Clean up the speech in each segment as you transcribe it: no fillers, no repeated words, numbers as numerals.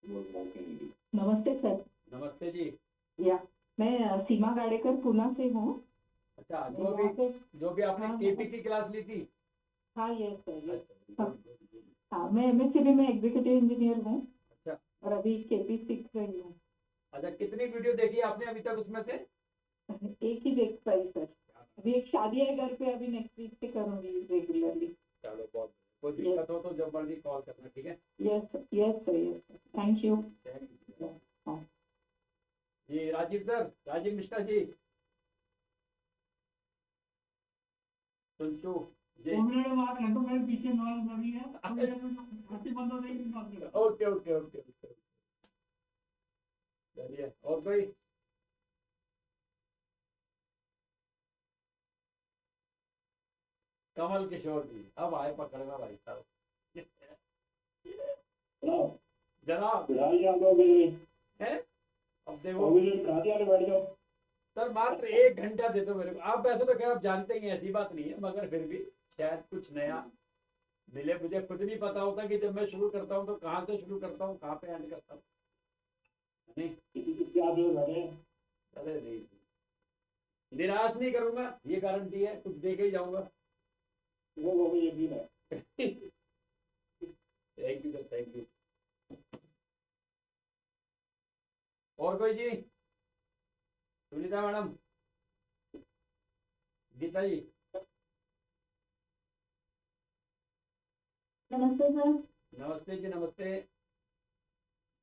नमस्ते सर। नमस्ते जी। या मैं सीमा गाड़ेकर पूना से हूँ। अच्छा, मैं यहाँ पे। जो भी आपने हाँ केपी की क्लास ली थी। हाँ, यस सर, यस। अच्छा, हाँ गुड गुड गुड। हाँ, मैं एमएससीबी में एग्जीक्यूटिव इंजीनियर हूँ अच्छा और अभी केपी सीख रही हूँ। अच्छा, कितनी वीडियो देखी आपने अभी तक उसमें से? एक ही देख पाई सर। अभी एक शादी है घर पे, अभी नेक्स्ट वीक से करूँगी रेगुलरली। चलो बहुत, कोई यस दिक्कत हो तो जब मर्जी कॉल करना, ठीक है। Yes yes sir, yes sir, thank you. Thank you. हाँ। जी राजीव सर, राजीव मिश्रा जी, सुनचू जी। मैडम आप घंटों मेरे पीछे नॉइज बनी है तो ये हाथी बंदो नहीं बात करो। Okay okay okay okay. चलिए, और कोई? कमल किशोर जी, अब आए पकड़ना भाई साहब। जनाब। बिहारी आप लोग है, अब देखो। बिहारी वाले बैठ जाओ। सर मात्र 1 घंटा दे दो मेरे को। आप वैसे तो खैर आप जानते ही हैं, ऐसी बात नहीं है, मगर फिर भी शायद कुछ नया मिले। मुझे खुद नहीं पता होता कि जब मैं शुरू करता हूँ तो कहाँ से शुरू करता हूँ, कहाँ पे एंड करता हूँ। नहीं, क्या जो बैठे। अरे नहीं, निराश नहीं करूंगा, ये गारंटी है, कुछ दे के ही जाऊंगा। वो भी यकीन है। Thank you sir, thank you. और कोई जी? सुनीता मैडम, गीता जी। नमस्ते सर। नमस्ते जी, नमस्ते।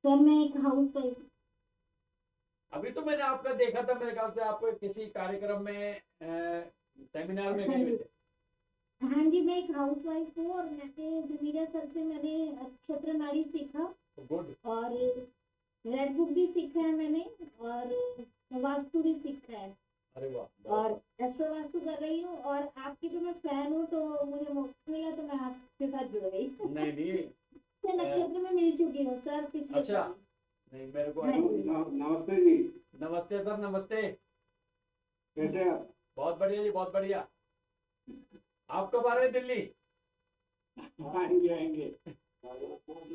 सर मैं एक हाउस वाइफ। अभी तो मैंने आपका देखा था, मेरे ख्याल से आप किसी कार्यक्रम में सेमिनार में हाँ गए हुए जी। थे। हाँ जी, मैं एक हाउस वाइफ हूँ और मैंने जमीरा सर से मैंने नक्षत्र नाड़ी सीखा गुड। और रेड बुक भी सीखा है मैंने और वास्तु भी सीखा है अरे वाह, बहुत और एस्ट्रो वास्तु कर रही हूँ और आपकी तो मैं फैन हूँ तो मुझे मौका मिला तो मैं आपके साथ जुड़ गई। नहीं नहीं। मैं नक्षत्र में मिल चुकी हूँ सर पिछले अच्छा, साल। नहीं मेरे को हाँ आइडिया जी। नहीं। नमस्ते जी। नमस्ते सर, नमस्ते। कैसे हैं आप? बहुत बढ़िया जी, बहुत बढ़िया। आप कब आ रहे हैं दिल्ली? आएंगे आएंगे।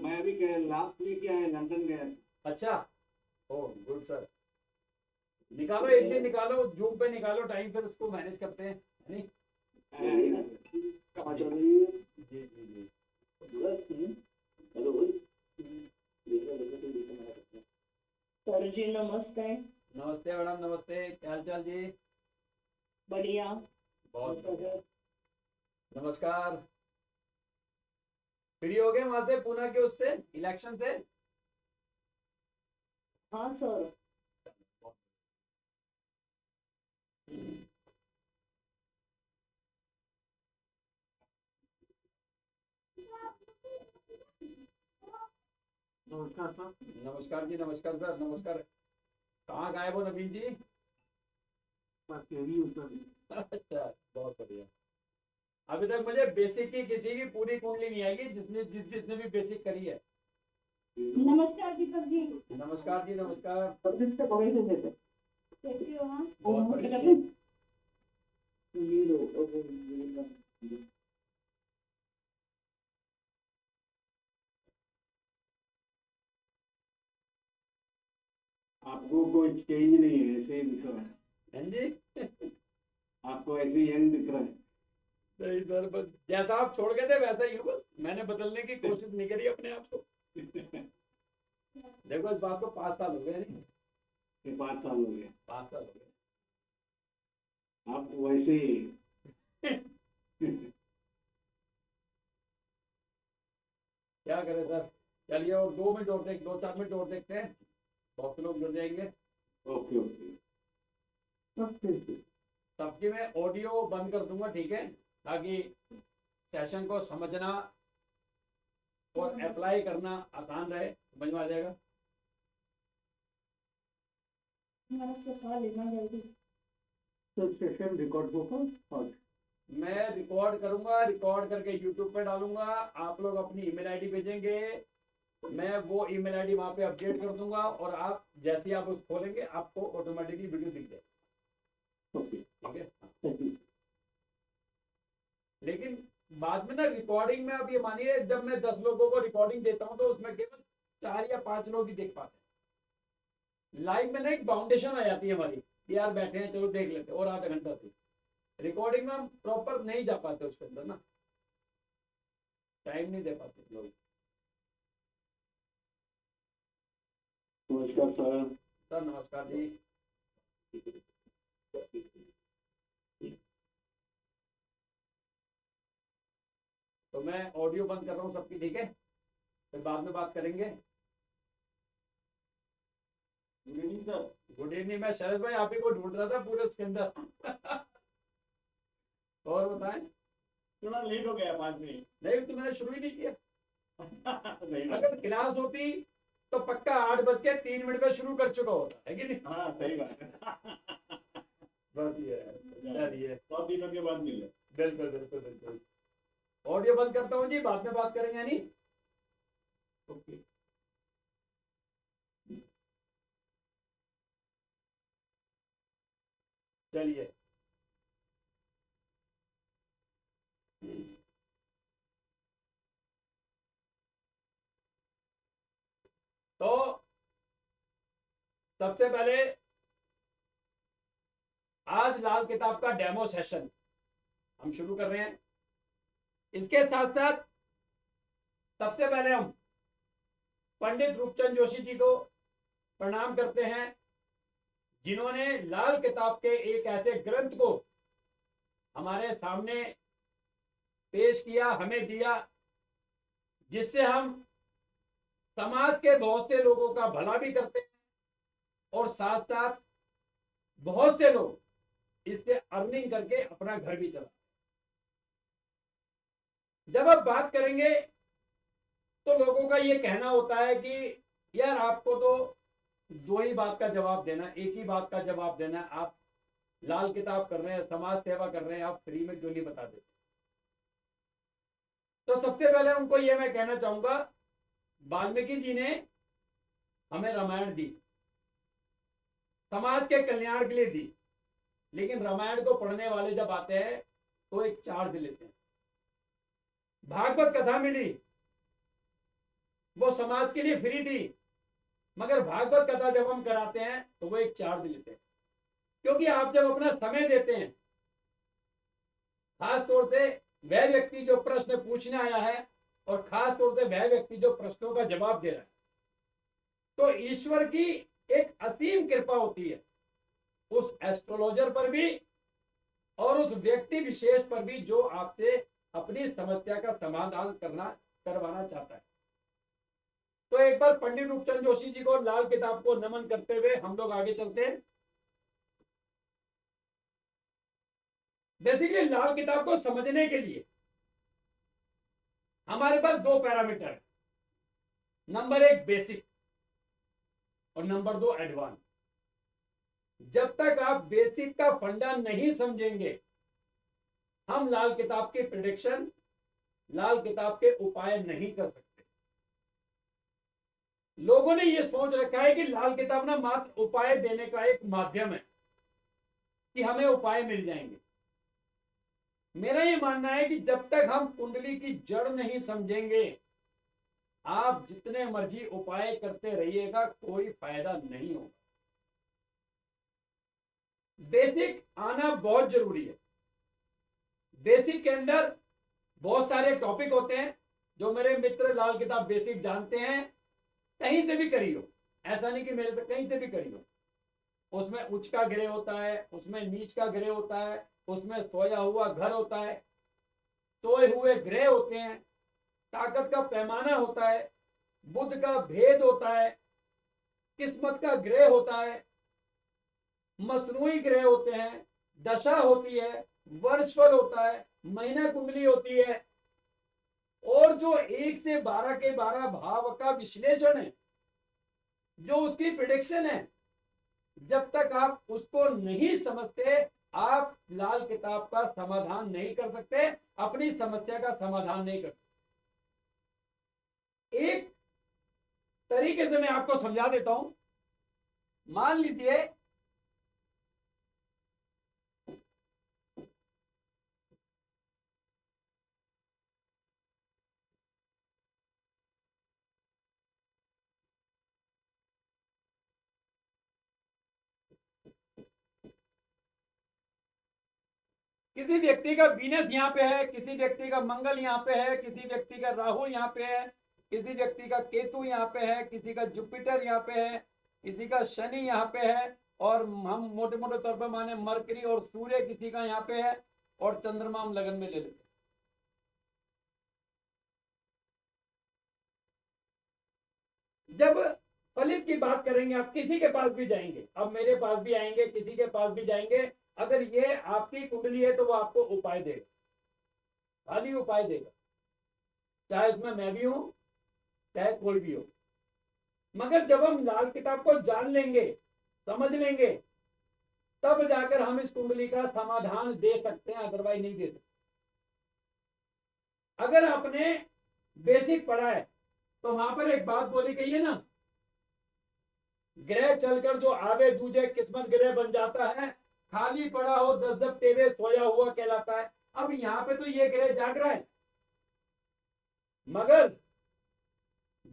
मैं अभी गया लास्ट वीक गया है, लंदन गया था। अच्छा, ओ गुड सर। निकालो एक दिन, निकालो जूम पे, निकालो टाइम, फिर उसको मैनेज करते हैं, है नहीं? कहाँ जी चल रही है? जी जी जी। हेलो भाई। देखो देखो तो देखो मेरा कितना। सर जी नमस्ते। नमस्ते मैडम, नमस्ते, क्या हाल चाल जी? बढ़िया। बहुत बढ़िया। नमस्कार। फ्री हो गए वहां से, पूना के उससे इलेक्शन से? हाँ सर। नमस्कार सर। नमस्कार जी, नमस्कार सर, नमस्कार। कहाँ गायब हो नवीन जी? बस यही उत्तर। अच्छा, बहुत बढ़िया। अभी तक मुझे बेसिक की किसी की पूरी कुंडली नहीं आएगी, जिसने भी बेसिक करी है। नमस्कार दीपक जी। नमस्कार जी, नमस्कार। सर्विस से बड़े से देते। कैसे हो आप? बहुत बढ़िया जी। ये लो, ये लो। आपको कोई चेंज नहीं है, ऐसे ही दिख रहा है। हैं जी? आपको ऐसे ही यंग दिख रहा है। नहीं सर, बस जैसा आप छोड़ गए थे वैसा ही हूँ, बस मैंने बदलने की कोशिश नहीं करी अपने आप को। देखो इस बात को 5 साल हो गए, नहीं? ये 5 साल हो गए। 5 साल हो आप वैसे ही। गए। क्या करें सर। चलिए, और 2 मिनट और 2-4 मिनट और देखते हैं, बहुत से लोग जुड़ जाएंगे। Okay okay. ओके। सबकी मैं ऑडियो बंद कर दूंगा, ठीक है, ताकि सेशन को समझना और अप्लाई करना आसान रहे, समझ में आ जाएगा। हमारा सवाल लेना जल्दी। तो सेशन रिकॉर्ड होगा और मैं रिकॉर्ड करूंगा, रिकॉर्ड करके यूट्यूब पे डालूंगा। आप लोग अपनी ईमेल आईडी भेजेंगे, मैं वो ईमेल आईडी वहां पे अपडेट कर दूंगा, और आप जैसे ही आप उसको खोलेंगे आपको ऑटोमेटिकली वीडियो दिख जाएगी, ओके। ठीक है। लेकिन बाद में ना रिकॉर्डिंग में, अब ये मानिए जब मैं 10 लोगों को रिकॉर्डिंग देता हूँ तो उसमें केवल 4 या 5 लोग ही देख पाते हैं। लाइव में ना एक बाउंडेशन आ जाती है हमारी कि यार बैठे हैं चलो देख लेते हैं, और आधा घंटा से रिकॉर्डिंग में हम प्रॉपर नहीं जा पाते उसके अंदर ना, टाइम नहीं दे पाते लोग। नमस्कार सर। सर नमस्कार जी। तो मैं ऑडियो बंद कर रहा हूँ सबकी, ठीक है, फिर बाद में बात करेंगे। Good evening sir. Good evening. मैं शरद भाई आप ही को ढूंढ रहा था पूरे उसके अंदर। और बताएं। थोड़ा लेट हो गया 5 मिनट। नहीं तो मैंने शुरू ही नहीं किया। नहीं अगर क्लास होती तो पक्का 8:03 पे शुरू कर चुका होता है कि नहीं। हाँ सही बात है। बस ये है, चलिए। 100 दिनों के बाद मिले। बिल्कुल बिल्कुल बिल्कुल। ऑडियो बंद करता हूँ जी, बाद में बात करेंगे नहीं। ओके। चलिए। तो सबसे पहले आज लाल किताब का डेमो सेशन हम शुरू कर रहे हैं। इसके साथ साथ सबसे पहले हम पंडित रूपचंद जोशी जी को प्रणाम करते हैं, जिन्होंने लाल किताब के एक ऐसे ग्रंथ को हमारे सामने पेश किया, हमें दिया, जिससे हम समाज के बहुत से लोगों का भला भी करते हैं और साथ साथ बहुत से लोग इससे अर्निंग करके अपना घर भी चलाते। जब आप बात करेंगे तो लोगों का ये कहना होता है कि यार आपको तो दो ही बात का जवाब देना, एक ही बात का जवाब देना, आप लाल किताब कर रहे हैं, समाज सेवा कर रहे हैं, आप फ्री में क्यों नहीं बता देते। तो सबसे पहले उनको ये मैं कहना चाहूंगा, वाल्मीकि जी ने हमें रामायण दी, समाज के कल्याण के लिए दी, लेकिन रामायण को पढ़ने वाले जब आते हैं तो एक चार्ज लेते हैं। भागवत कथा मिली, वो समाज के लिए फ्री थी, मगर भागवत कथा जब हम कराते हैं तो वो एक चार्ज लेते हैं। क्योंकि आप जब अपना समय देते हैं, खास तौर से वह व्यक्ति जो प्रश्न पूछने आया है और खास तौर से वह व्यक्ति जो प्रश्नों का जवाब दे रहा है, तो ईश्वर की एक असीम कृपा होती है उस एस्ट्रोलॉजर पर भी और उस व्यक्ति विशेष पर भी जो आपसे अपनी समस्या का समाधान करवाना चाहता है। तो एक बार पंडित रूपचंद जोशी जी को लाल किताब को नमन करते हुए हम लोग आगे चलते हैं। बेसिकली लाल किताब को समझने के लिए हमारे पास 2 पैरामीटर है, नंबर 1 बेसिक और नंबर 2 एडवांस। जब तक आप बेसिक का फंडा नहीं समझेंगे, हम लाल किताब की प्रेडिक्शन, लाल किताब के उपाय नहीं कर सकते। लोगों ने यह सोच रखा है कि लाल किताब ना मात्र उपाय देने का एक माध्यम है कि हमें उपाय मिल जाएंगे। मेरा यह मानना है कि जब तक हम कुंडली की जड़ नहीं समझेंगे, आप जितने मर्जी उपाय करते रहिएगा, कोई फायदा नहीं होगा। बेसिक आना बहुत जरूरी है। बेसिक के अंदर बहुत सारे टॉपिक होते हैं जो मेरे मित्र लाल किताब बेसिक जानते हैं, कहीं से भी करी हो, ऐसा नहीं कि मेरे से कहीं से भी करी हो। उसमें उच्च का ग्रह होता है, उसमें नीच का ग्रह होता है, उसमें सोया हुआ घर होता है, सोए हुए ग्रह होते हैं, ताकत का पैमाना होता है, बुध का भेद होता है, किस्मत का ग्रह होता है, मसनूई ग्रह होते हैं, दशा होती है, वर्षफल होता है, महीना कुंडली होती है, और जो 1 से 12 के 12 भाव का विश्लेषण है, जो उसकी प्रेडिक्शन है, जब तक आप उसको नहीं समझते, आप लाल किताब का समाधान नहीं कर सकते, अपनी समस्या का समाधान नहीं कर सकते। एक तरीके से मैं आपको समझा देता हूं। मान लीजिए किसी व्यक्ति का वीनस यहाँ पे है, किसी व्यक्ति का मंगल यहाँ पे है, किसी व्यक्ति का राहु यहाँ पे है, किसी व्यक्ति का केतु यहाँ पे है, किसी का जुपिटर यहाँ पे है, किसी का शनि यहाँ पे है, और हम मोटे मोटे तौर पर माने मरकरी और सूर्य किसी का यहाँ पे है, और चंद्रमा हम लगन में ले लेते हैं। जब फलित की बात करेंगे, आप किसी के पास भी जाएंगे, अब मेरे पास भी आएंगे, किसी के पास भी जाएंगे, अगर ये आपकी कुंडली है तो वो आपको उपाय देगा, खाली उपाय देगा, चाहे उसमें मैं भी हूं चाहे कोई भी हो। मगर जब हम लाल किताब को जान लेंगे, समझ लेंगे, तब जाकर हम इस कुंडली का समाधान दे सकते हैं, अदरवाइज नहीं दे सकते। अगर आपने बेसिक पढ़ा है तो वहां पर एक बात बोली गई है ना, ग्रह चलकर जो आवे दूजे किस्मत ग्रह बन जाता है, खाली पड़ा हो 10 टेवे सोया हुआ कहलाता है। अब यहाँ पे तो ये ग्रह जाग रहा है, मगर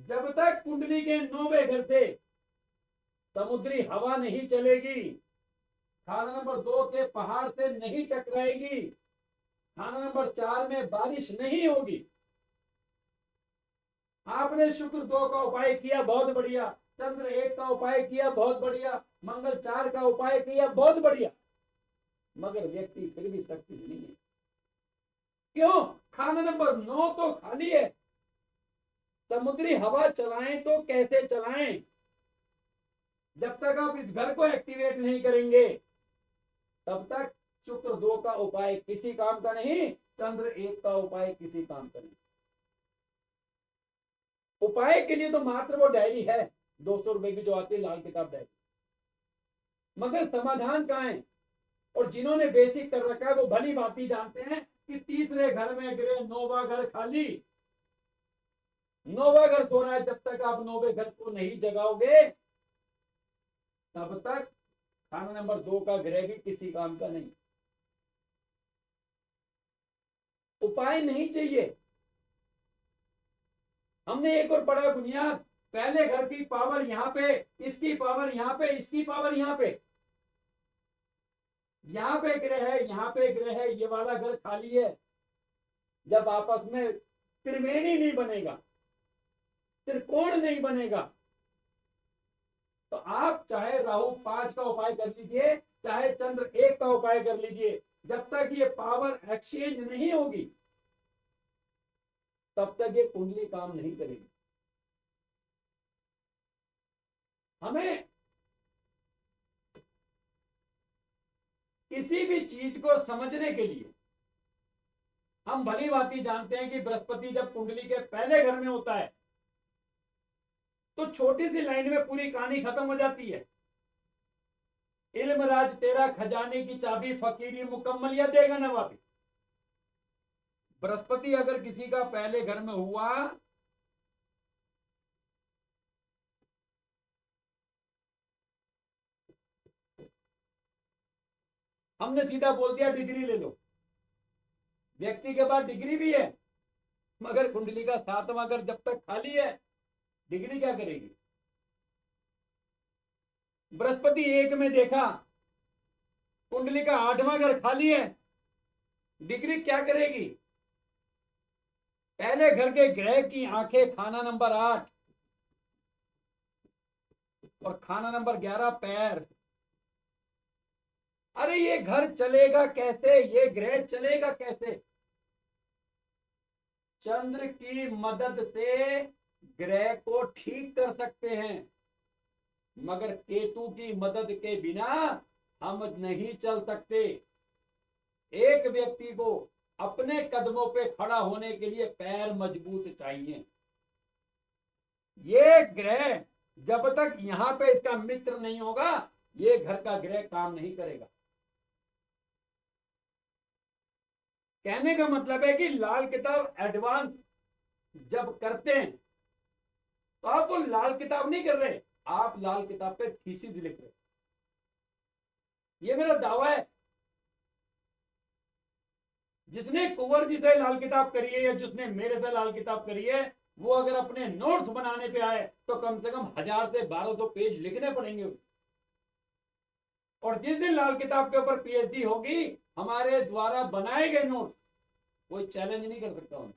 जब तक कुंडली के 9वें घर से समुद्री हवा नहीं चलेगी, खाना नंबर 2 के पहाड़ से नहीं टकराएगी, खाना नंबर 4 में बारिश नहीं होगी। आपने शुक्र 2 का उपाय किया, बहुत बढ़िया, चंद्र 1 का उपाय किया, बहुत बढ़िया, मंगल 4 का उपाय किया, बहुत बढ़िया, मगर व्यक्ति फिर भी शक्ति नहीं है। क्यों? खाना नंबर 9 तो खाली है। समुद्री हवा चलाएं तो कैसे चलाएं? जब तक आप इस घर को एक्टिवेट नहीं करेंगे तब तक शुक्र 2 का उपाय किसी काम का नहीं, चंद्र 1 का उपाय किसी काम का नहीं। उपाय के लिए तो मात्र वो डायरी है 200 रुपए की जो आती है, लाल किताब डायरी, मगर समाधान कहाँ है? और जिन्होंने बेसिक कर रखा है वो भली बात जानते हैं कि तीसरे घर में ग्रह 9वां घर खाली, 9वां घर सो रहा है। जब तक आप 9वें घर को नहीं जगाओगे तब तक खाना नंबर 2 का ग्रह भी किसी काम का नहीं। उपाय नहीं चाहिए। हमने एक और पढ़ा बुनियाद, पहले घर की पावर यहां पे, इसकी पावर यहां पे, इसकी पावर यहां पे, यहां पे ग्रह है, यहां पे ग्रह है, ये वाला घर खाली है। जब आपस में त्रिवेणी नहीं बनेगा, त्रिकोण नहीं बनेगा, तो आप चाहे राहु 5 का उपाय कर लीजिए, चाहे चंद्र 1 का उपाय कर लीजिए, जब तक ये पावर एक्सचेंज नहीं होगी तब तक ये कुंडली काम नहीं करेगी। हमें किसी भी चीज को समझने के लिए हम भली भांति जानते हैं कि बृहस्पति जब कुंडली के पहले घर में होता है तो छोटी सी लाइन में पूरी कहानी खत्म हो जाती है। इल्म राज तेरा खजाने की चाबी, फकीरी मुकम्मल या देगा नवाबी। बृहस्पति अगर किसी का पहले घर में हुआ हमने सीधा बोल दिया डिग्री ले लो, व्यक्ति के पास डिग्री भी है मगर कुंडली का 7वां घर जब तक खाली है डिग्री क्या करेगी? बृहस्पति 1 में देखा कुंडली का 8वां घर खाली है, डिग्री क्या करेगी? पहले घर के ग्रह की आंखें खाना नंबर 8 और खाना नंबर 11 पैर। अरे ये घर चलेगा कैसे, ये ग्रह चलेगा कैसे? चंद्र की मदद से ग्रह को ठीक कर सकते हैं, मगर केतु की मदद के बिना हम नहीं चल सकते। एक व्यक्ति को अपने कदमों पे खड़ा होने के लिए पैर मजबूत चाहिए। ये ग्रह जब तक यहां पे इसका मित्र नहीं होगा ये घर का ग्रह काम नहीं करेगा। कहने का मतलब है कि लाल किताब एडवांस जब करते हैं तो आप वो लाल किताब नहीं कर रहे, आप लाल किताब पे थीसिस लिख रहे। ये मेरा दावा है। जिसने कुंवर जी से लाल किताब करी है या जिसने मेरे से लाल किताब करी है वो अगर अपने नोट्स बनाने पे आए तो कम से कम 1000 से 1200 पेज लिखने पड़ेंगे। और जिस दिन लाल किताब के ऊपर पीएचडी होगी हमारे द्वारा बनाए गए नोट कोई चैलेंज नहीं कर सकता उन्हें।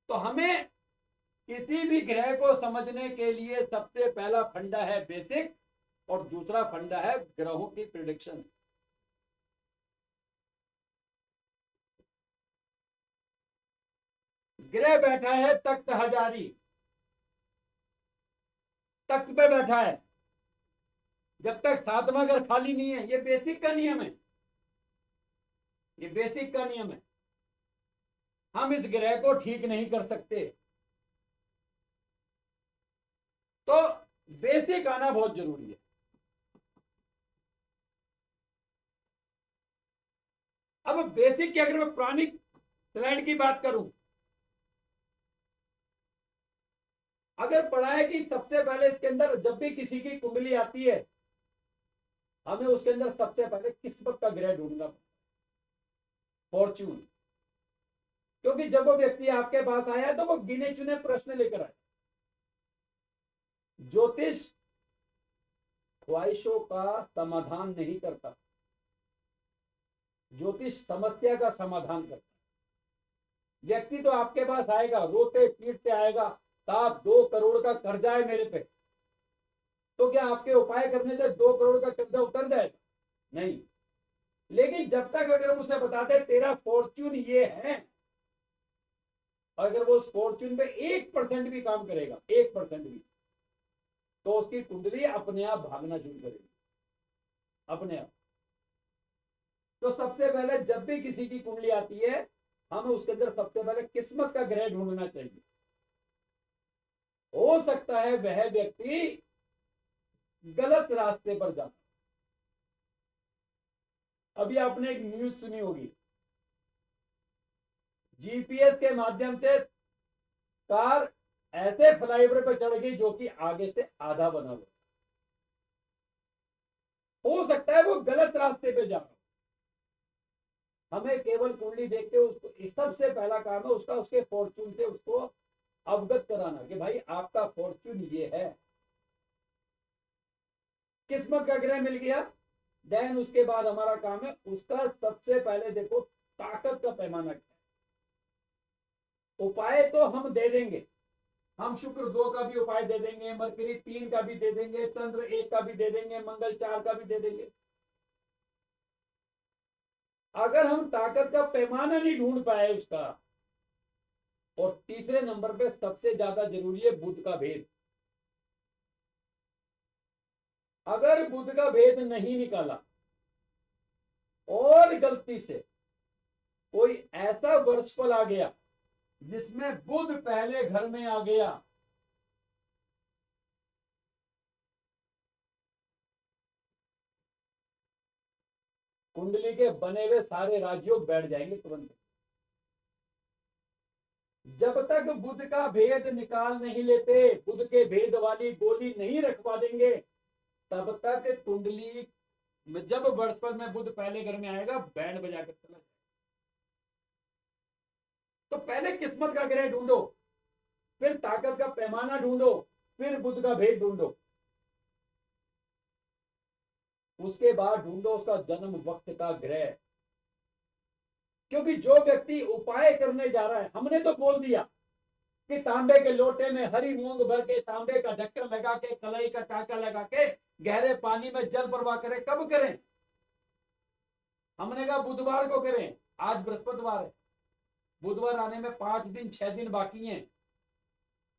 तो हमें किसी भी ग्रह को समझने के लिए सबसे पहला फंडा है बेसिक, और दूसरा फंडा है ग्रहों की प्रिडिक्शन। ग्रह बैठा है तख्त हजारी, तख्त पे बैठा है, जब तक सातवां घर खाली नहीं है। ये बेसिक का नियम है, ये बेसिक का नियम है। हम इस ग्रह को ठीक नहीं कर सकते। तो बेसिक आना बहुत जरूरी है। अब बेसिक की अगर मैं पुरानी स्लाइड की बात करूं, अगर पढ़ा है कि सबसे पहले इसके अंदर जब भी किसी की कुंडली आती है, हमें उसके अंदर सबसे पहले किस्मत का ग्रह ढूंढना, फॉर्च्यून। क्योंकि जब वो व्यक्ति आपके पास आया तो वो गिने चुने प्रश्न लेकर आया। ज्योतिष ख्वाहिशों का समाधान नहीं करता, ज्योतिष समस्या का समाधान करता है। व्यक्ति तो आपके पास आएगा, रोते पीटते आएगा, साहब 2 करोड़ का कर्जा है मेरे पे। तो क्या आपके उपाय करने से 2 करोड़ का कर्जा उतर जाएगा? नहीं। लेकिन जब तक अगर हम उसे बताते तेरा फॉर्च्यून ये है, अगर वो उस फॉर्च्यून पे 1% भी काम करेगा, 1% भी, तो उसकी कुंडली अपने आप भागना शुरू करेगी, अपने आप। तो सबसे पहले जब भी किसी की कुंडली आती है, हमें उसके अंदर सबसे पहले किस्मत का ग्रह ढूंढना चाहिए। हो सकता है वह व्यक्ति गलत रास्ते पर जाता। अभी आपने एक न्यूज सुनी होगी, जीपीएस के माध्यम से कार ऐसे फ्लाईओवर पर चढ़ गई जो कि आगे से आधा बना हुआ। हो सकता है वो गलत रास्ते पे जा रहा। हमें केवल कुंडली देख के उसको, सबसे पहला काम है उसका, उसके फॉर्च्यून से उसको अवगत कराना कि भाई आपका फॉर्च्यून ये है। किस्मत का ग्रह मिल गया, देन उसके बाद हमारा काम है उसका सबसे पहले देखो ताकत का पैमाना क्या है। उपाय तो हम दे देंगे, हम शुक्र 2 का भी उपाय दे देंगे, मरकरी 3 का भी दे देंगे, चंद्र 1 का भी दे देंगे, मंगल 4 का भी दे देंगे। अगर हम ताकत का पैमाना नहीं ढूंढ पाए उसका, और तीसरे नंबर पे सबसे ज्यादा जरूरी है बुध का भेद। अगर बुध का भेद नहीं निकाला और गलती से कोई ऐसा वर्षफल आ गया जिसमें बुध पहले घर में आ गया, कुंडली के बने हुए सारे राजयोग बैठ जाएंगे तुरंत। जब तक बुध का भेद निकाल नहीं लेते, बुध के भेद वाली गोली नहीं रखवा देंगे, तब तक कुंडली में जब वर्षफल में बुध पहले घर में आएगा बैंड बजाकर चला जाएगा। तो पहले किस्मत का ग्रह ढूंढो, फिर ताकत का पैमाना ढूंढो, फिर बुध का भेद ढूंढो, उसके बाद ढूंढो उसका जन्म वक्त का ग्रह। क्योंकि जो व्यक्ति उपाय करने जा रहा है, हमने तो बोल दिया कि तांबे के लोटे में हरी मूंग भर के, तांबे का ढक्कन लगा के, कलाई का टाका लगा के गहरे पानी में जल प्रवाह करें। कब करें? हमने कहा बुधवार को करें। आज बृहस्पतिवार है, बुधवार आने में 5 दिन 6 दिन बाकी हैं।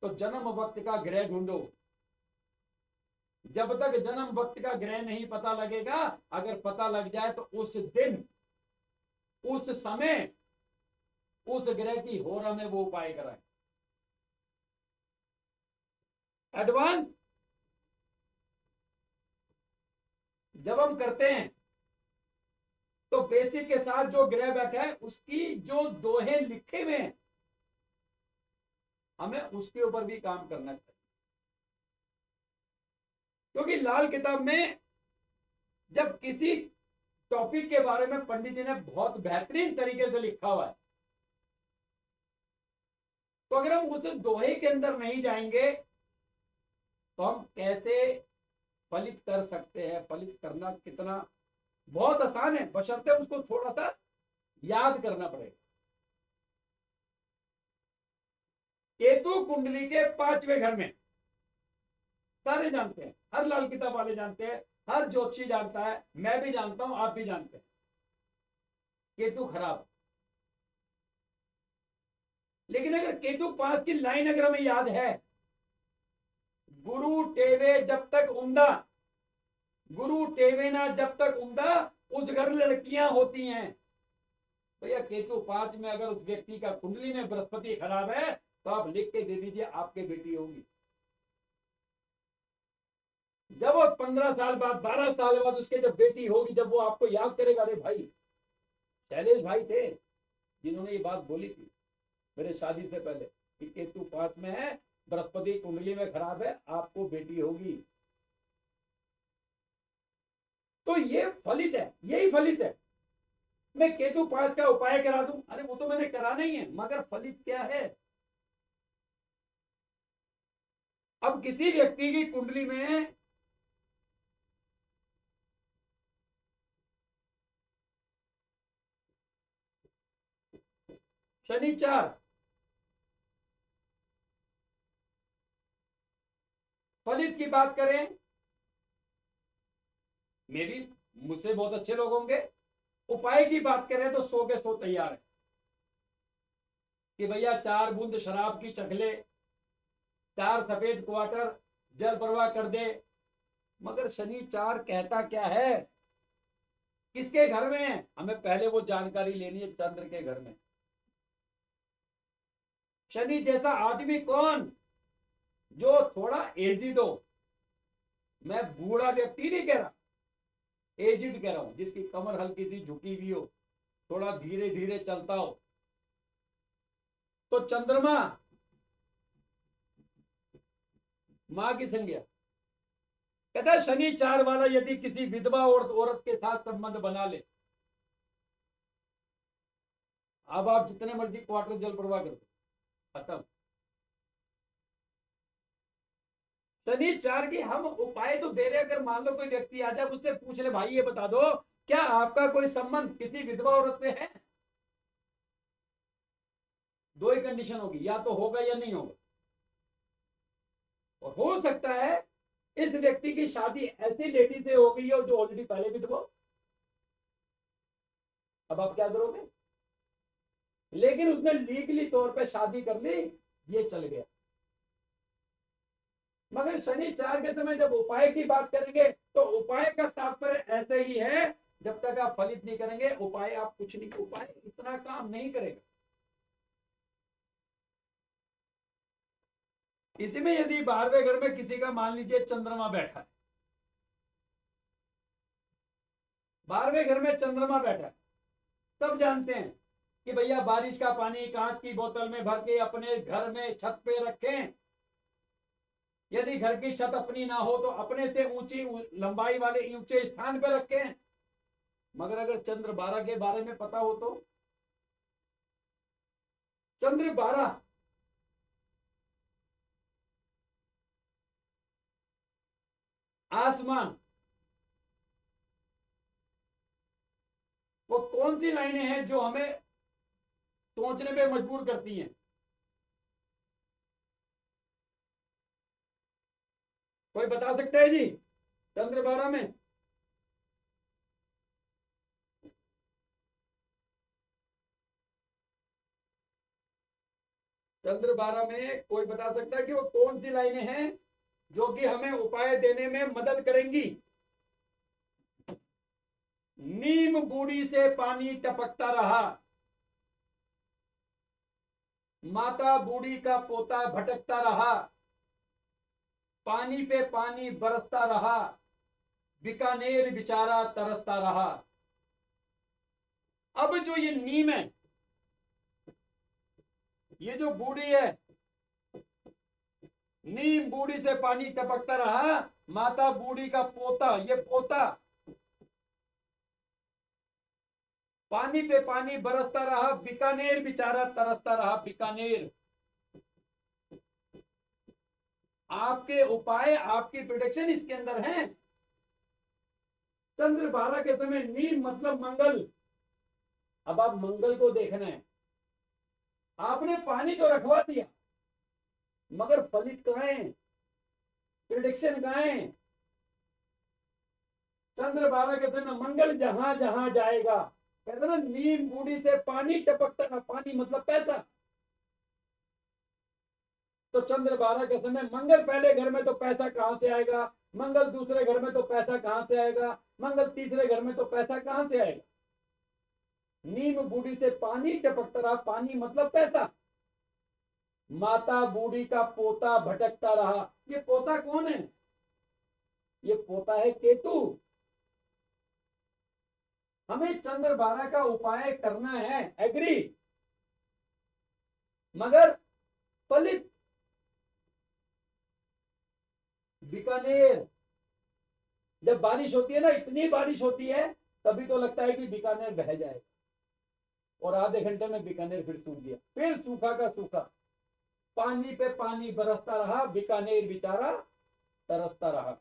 तो जन्म वक्त का ग्रह ढूंढो। जब तक जन्म वक्त का ग्रह नहीं पता लगेगा, अगर पता लग जाए तो उस दिन, उस समय, उस ग्रह की होरा में वो उपाय कराए। एडवांस जब हम करते हैं तो बेसिक के साथ जो ग्रह बैठा है उसकी जो दोहे लिखे हुए हैं, हमें उसके ऊपर भी काम करना चाहिए। क्योंकि लाल किताब में जब किसी टॉपिक के बारे में पंडित जी ने बहुत बेहतरीन तरीके से लिखा हुआ है, तो अगर हम उस दोहे के अंदर नहीं जाएंगे तो हम कैसे फलित कर सकते हैं, फलित करना कितना बहुत आसान है, बशर्ते उसको थोड़ा सा याद करना पड़ेगा। केतु कुंडली के 5वें घर में, सारे जानते हैं, हर लाल किताब वाले जानते हैं, हर ज्योतिषी जानता है, मैं भी जानता हूं, आप भी जानते हैं, केतु खराब। लेकिन अगर केतु 5 की लाइन अगर हमें याद है, गुरु टेवे जब तक उमदा, गुरु टेवे ना जब तक उमदा, उस घर लड़कियां होती हैं। भैया केतु 5 में अगर उस व्यक्ति का कुंडली में बृहस्पति खराब है, तो आप लिख के दे दीजिए आपके बेटी होगी। जब वो 15 साल बाद, 12 साल बाद उसके जब बेटी होगी, जब वो आपको याद करेगा, अरे भाई शैलेश भाई थे जिन्होंने ये बात बोली थी मेरे शादी से पहले कि केतु 5 में है, बृहस्पति कुंडली में खराब है, आपको बेटी होगी। तो ये फलित है, यही फलित है। मैं केतु 5 का उपाय करा दूं, अरे वो तो मैंने कराना ही है, मगर फलित क्या है? अब किसी व्यक्ति की कुंडली में शनि 4, फलित की बात करें, मे भी मुझसे बहुत अच्छे लोग होंगे। उपाय की बात करें तो 100 के 100 तैयार है कि भैया 4 बूंद शराब की चख ले, 4 सफेद क्वार्टर जल प्रवाह कर दे। मगर शनि 4 कहता क्या है, किसके घर में है? हमें पहले वो जानकारी लेनी है, चंद्र के घर में। शनि जैसा आदमी कौन? जो थोड़ा एजिड हो, मैं बूढ़ा व्यक्ति नहीं कह रहा, एजिड कह रहा हूं, जिसकी कमर हल्की सी झुकी हुई हो, थोड़ा धीरे धीरे चलता हो। तो चंद्रमा मां की संज्ञा। कहता है शनि 4 वाला यदि किसी विधवा औरत के साथ संबंध बना ले, अब आप जितने मर्जी क्वार्टर जल प्रवाह कर दो, खत्म। शनि 4 की हम उपाय तो दे रहे, अगर मान लो कोई व्यक्ति आ जाए, उससे पूछ ले भाई ये बता दो क्या आपका कोई संबंध किसी विधवा औरत से है? 2 ही कंडीशन होगी, या तो होगा या नहीं होगा। और हो सकता है इस व्यक्ति की शादी ऐसी लेडी से हो गई हो जो ऑलरेडी पहले विधवा। अब आप क्या करोगे? लेकिन उसने लीगली तौर पे शादी कर ली, ये चल गया। मगर शनि 4 के समय जब उपाय की बात करेंगे, तो उपाय का तात्पर्य ऐसे ही है, जब तक आप फलित नहीं करेंगे उपाय, आप कुछ नहीं, उपाय इतना काम नहीं करेगा। इसी में यदि 12वें घर में किसी का मान लीजिए चंद्रमा बैठा है, 12वें घर में चंद्रमा बैठा है, सब जानते हैं कि भैया बारिश का पानी कांच की बोतल में भर के अपने घर में छत पे रखें। यदि घर की छत अपनी ना हो तो अपने से ऊंची लंबाई वाले ऊंचे स्थान पर रखें। मगर अगर चंद्र 12 के बारे में पता हो तो, चंद्र 12 आसमान, वो कौन सी लाइनें हैं जो हमें सोचने पे मजबूर करती हैं? कोई बता सकता है जी? चंद्र 12 में चंद्र 12 में कोई बता सकता है कि वो कौन सी लाइनें हैं जो कि हमें उपाय देने में मदद करेंगी? नीम बूढ़ी से पानी टपकता रहा, माता बूढ़ी का पोता भटकता रहा, पानी पे पानी बरसता रहा, बीकानेर बेचारा तरसता रहा। अब जो ये नीम है, ये जो बूढ़ी है, नीम बूढ़ी से पानी टपकता रहा, माता बूढ़ी का पोता, ये पोता पानी पे पानी बरसता रहा, बीकानेर बेचारा तरसता रहा। बीकानेर, आपके उपाय, आपकी प्रोटेक्शन इसके अंदर है। चंद्र 12 के समय नील मतलब मंगल। अब आप मंगल को देखना है। आपने पानी तो रखवा दिया, मगर फलित कहाँ है, प्रिडिक्शन कहाँ है। चंद्र 12 के समय मंगल जहां जहां जाएगा, कहते ना नीम बूढ़ी से पानी टपकता ना, पानी मतलब पैसा। तो चंद्र 12 के समय मंगल पहले घर में तो पैसा कहां से आएगा, मंगल दूसरे घर में तो पैसा कहां से आएगा, मंगल तीसरे घर में तो पैसा कहां से आएगा। नीम बूढ़ी से पानी टपकता रहा, पानी मतलब पैसा। माता बूढ़ी का पोता भटकता रहा, ये पोता कौन है, ये पोता है केतु। हमें चंद्र 12 का उपाय करना है, एग्री, मगर फलित। बीकानेर जब बारिश होती है ना, इतनी बारिश होती है, तभी तो लगता है कि बीकानेर बह जाए, और आधे घंटे में बीकानेर फिर सूख गया, फिर सूखा का सूखा, पानी पे पानी बरसता रहा, बीकानेर बेचारा तरसता रहा।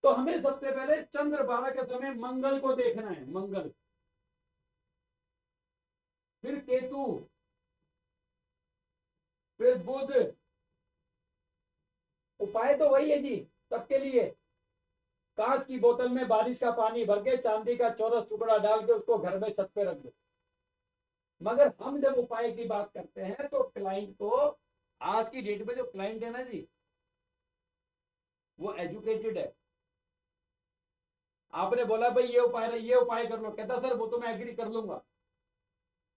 तो हमें सबसे पहले चंद्र 12 के समय मंगल को देखना है, मंगल, फिर केतु, फिर बुध। उपाय तो वही है जी सबके लिए। कांच की बोतल में बारिश का पानी भर के चांदी का चौरस टुकड़ा डाल के उसको घर में छत पे रख दो। मगर हम जब उपाय की बात करते हैं तो क्लाइंट को, आज की डेट में जो क्लाइंट है ना जी, वो एजुकेटेड है। आपने बोला भाई ये उपाय कर लो, कहता सर वो तो मैं एग्री कर लूंगा,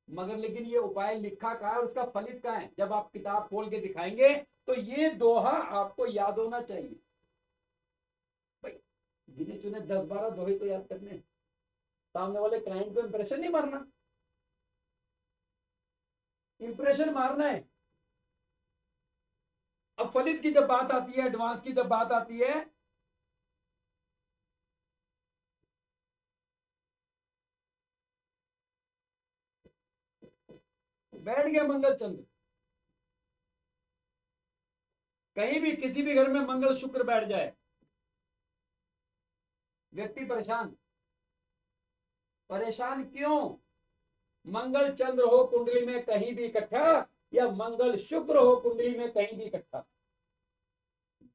मगर लेकिन ये उपाय लिखा कहाँ है और उसका फलित कहाँ है। जब आप किताब खोल के दिखाएंगे तो ये दोहा आपको याद होना चाहिए। भाई गिने चुने 10-12 दोहे तो याद करने, सामने वाले क्लाइंट को इंप्रेशन नहीं मारना, इंप्रेशन मारना है। अब फलित की जब बात आती है, एडवांस की जब बात आती है, बैठ गया मंगल चंद्र, कहीं भी किसी भी घर में मंगल शुक्र बैठ जाए, व्यक्ति परेशान। परेशान क्यों, मंगल चंद्र हो कुंडली में कहीं भी इकट्ठा, या मंगल शुक्र हो कुंडली में कहीं भी इकट्ठा,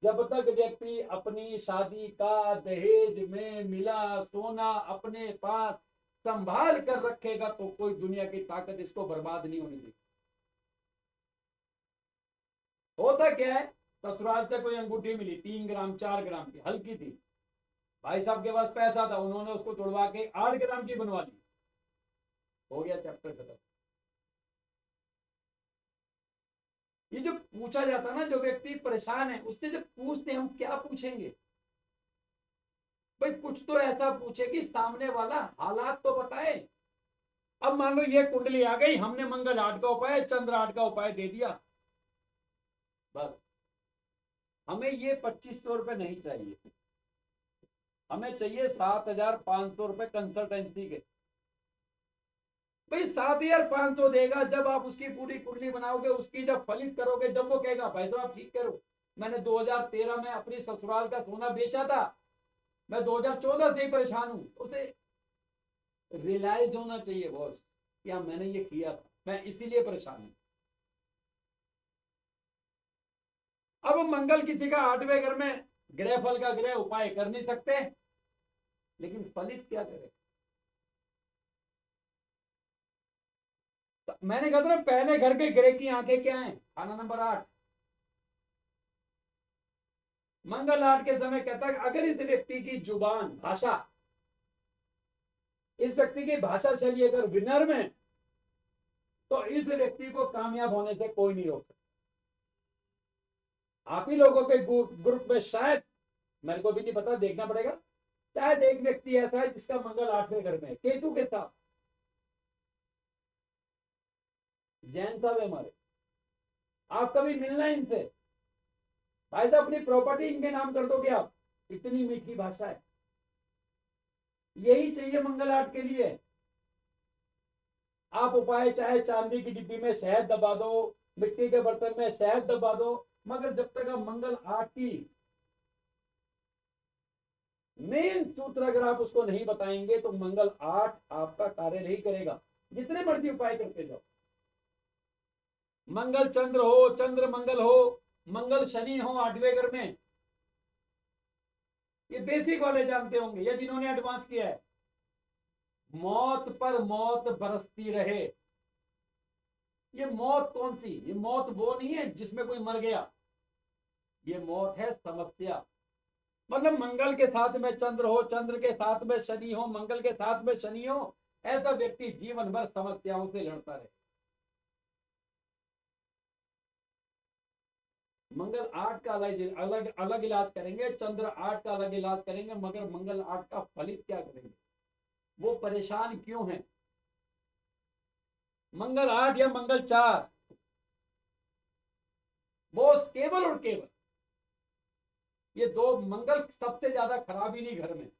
जब तक व्यक्ति अपनी शादी का दहेज में मिला सोना अपने पास संभाल कर रखेगा तो कोई दुनिया की ताकत इसको बर्बाद नहीं होने देगी। होता क्या है, ससुराल से कोई अंगूठी मिली 3 ग्राम 4 ग्राम की, हल्की थी, भाई साहब के पास पैसा था, उन्होंने उसको तोड़वा के 8 ग्राम की बनवा ली, हो गया चैप्टर खत्म। ये जो पूछा जाता है ना, जो व्यक्ति परेशान है उससे जब पूछते हैं, हम क्या पूछेंगे भाई, कुछ तो ऐसा पूछे कि सामने वाला हालात तो बताए। अब मान लो ये कुंडली आ गई, हमने मंगल 8 का उपाय चंद्र 8 का उपाय दे दिया, बस हमें ये 2500 रुपए नहीं चाहिए, हमें चाहिए 7500 रुपए कंसल्टेंसी के। भाई 7500 देगा, जब आप उसकी पूरी कुंडली बनाओगे, उसकी जब फलित करोगे, जब वो कहेगा भाई साहब ठीक करो, मैंने 2013 में अपनी ससुराल का सोना बेचा था, मैं 2014 से ही परेशान हूं, उसे रियलाइज होना चाहिए बॉस कि हाँ मैंने ये किया था, मैं इसीलिए परेशान हूं। अब मंगल किसी का 8वें घर में ग्रह फल का ग्रह, उपाय कर नहीं सकते, लेकिन फलित क्या करे। तो मैंने कहा था ना, पहले घर के ग्रह की आंखें क्या है, खाना नंबर 8, मंगल 8 के समय कहता है अगर इस व्यक्ति की जुबान भाषा, इस व्यक्ति की भाषा चलिए अगर विनर्म है, तो इस व्यक्ति को कामयाब होने से कोई नहीं रोक सकता। आप ही लोगों के ग्रुप में शायद, मेरे को भी नहीं पता, देखना पड़ेगा, शायद एक व्यक्ति ऐसा है जिसका मंगल 8वें घर में है केतु के साथ। जैन साहब हमारे, आप कभी मिलना इनसे, भाई साहब अपनी प्रॉपर्टी इनके नाम कर दोगे आप, इतनी मीठी भाषा है। यही चाहिए मंगल 8 के लिए। आप उपाय चाहे चांदी की डिब्बी में शहद दबा दो, मिट्टी के बर्तन में शहद दबा दो, मगर जब तक आप मंगल 8 की मेन सूत्र अगर आप उसको नहीं बताएंगे तो मंगल 8 आपका कार्य नहीं करेगा, जितने मर्जी उपाय करते जाओ। मंगल चंद्र हो, चंद्र मंगल हो, मंगल शनि हो 8वें घर में, ये बेसिक वाले जानते होंगे या जिन्होंने एडवांस किया है। मौत पर मौत बरसती रहे। ये मौत कौन सी? ये मौत वो नहीं है जिसमें कोई मर गया, ये मौत है समस्या। मतलब मंगल के साथ में चंद्र हो, चंद्र के साथ में शनि हो, मंगल के साथ में शनि हो, ऐसा व्यक्ति जीवन भर समस्याओं से लड़ता रहे। मंगल 8 का अलग अलग अलग इलाज करेंगे, चंद्र 8 का अलग इलाज करेंगे, मगर मंगल 8 का फलित क्या करेंगे? वो परेशान क्यों है? मंगल 8 या मंगल 4 बोस केवल और केवल ये दो मंगल सबसे ज्यादा खराबी नहीं घर में।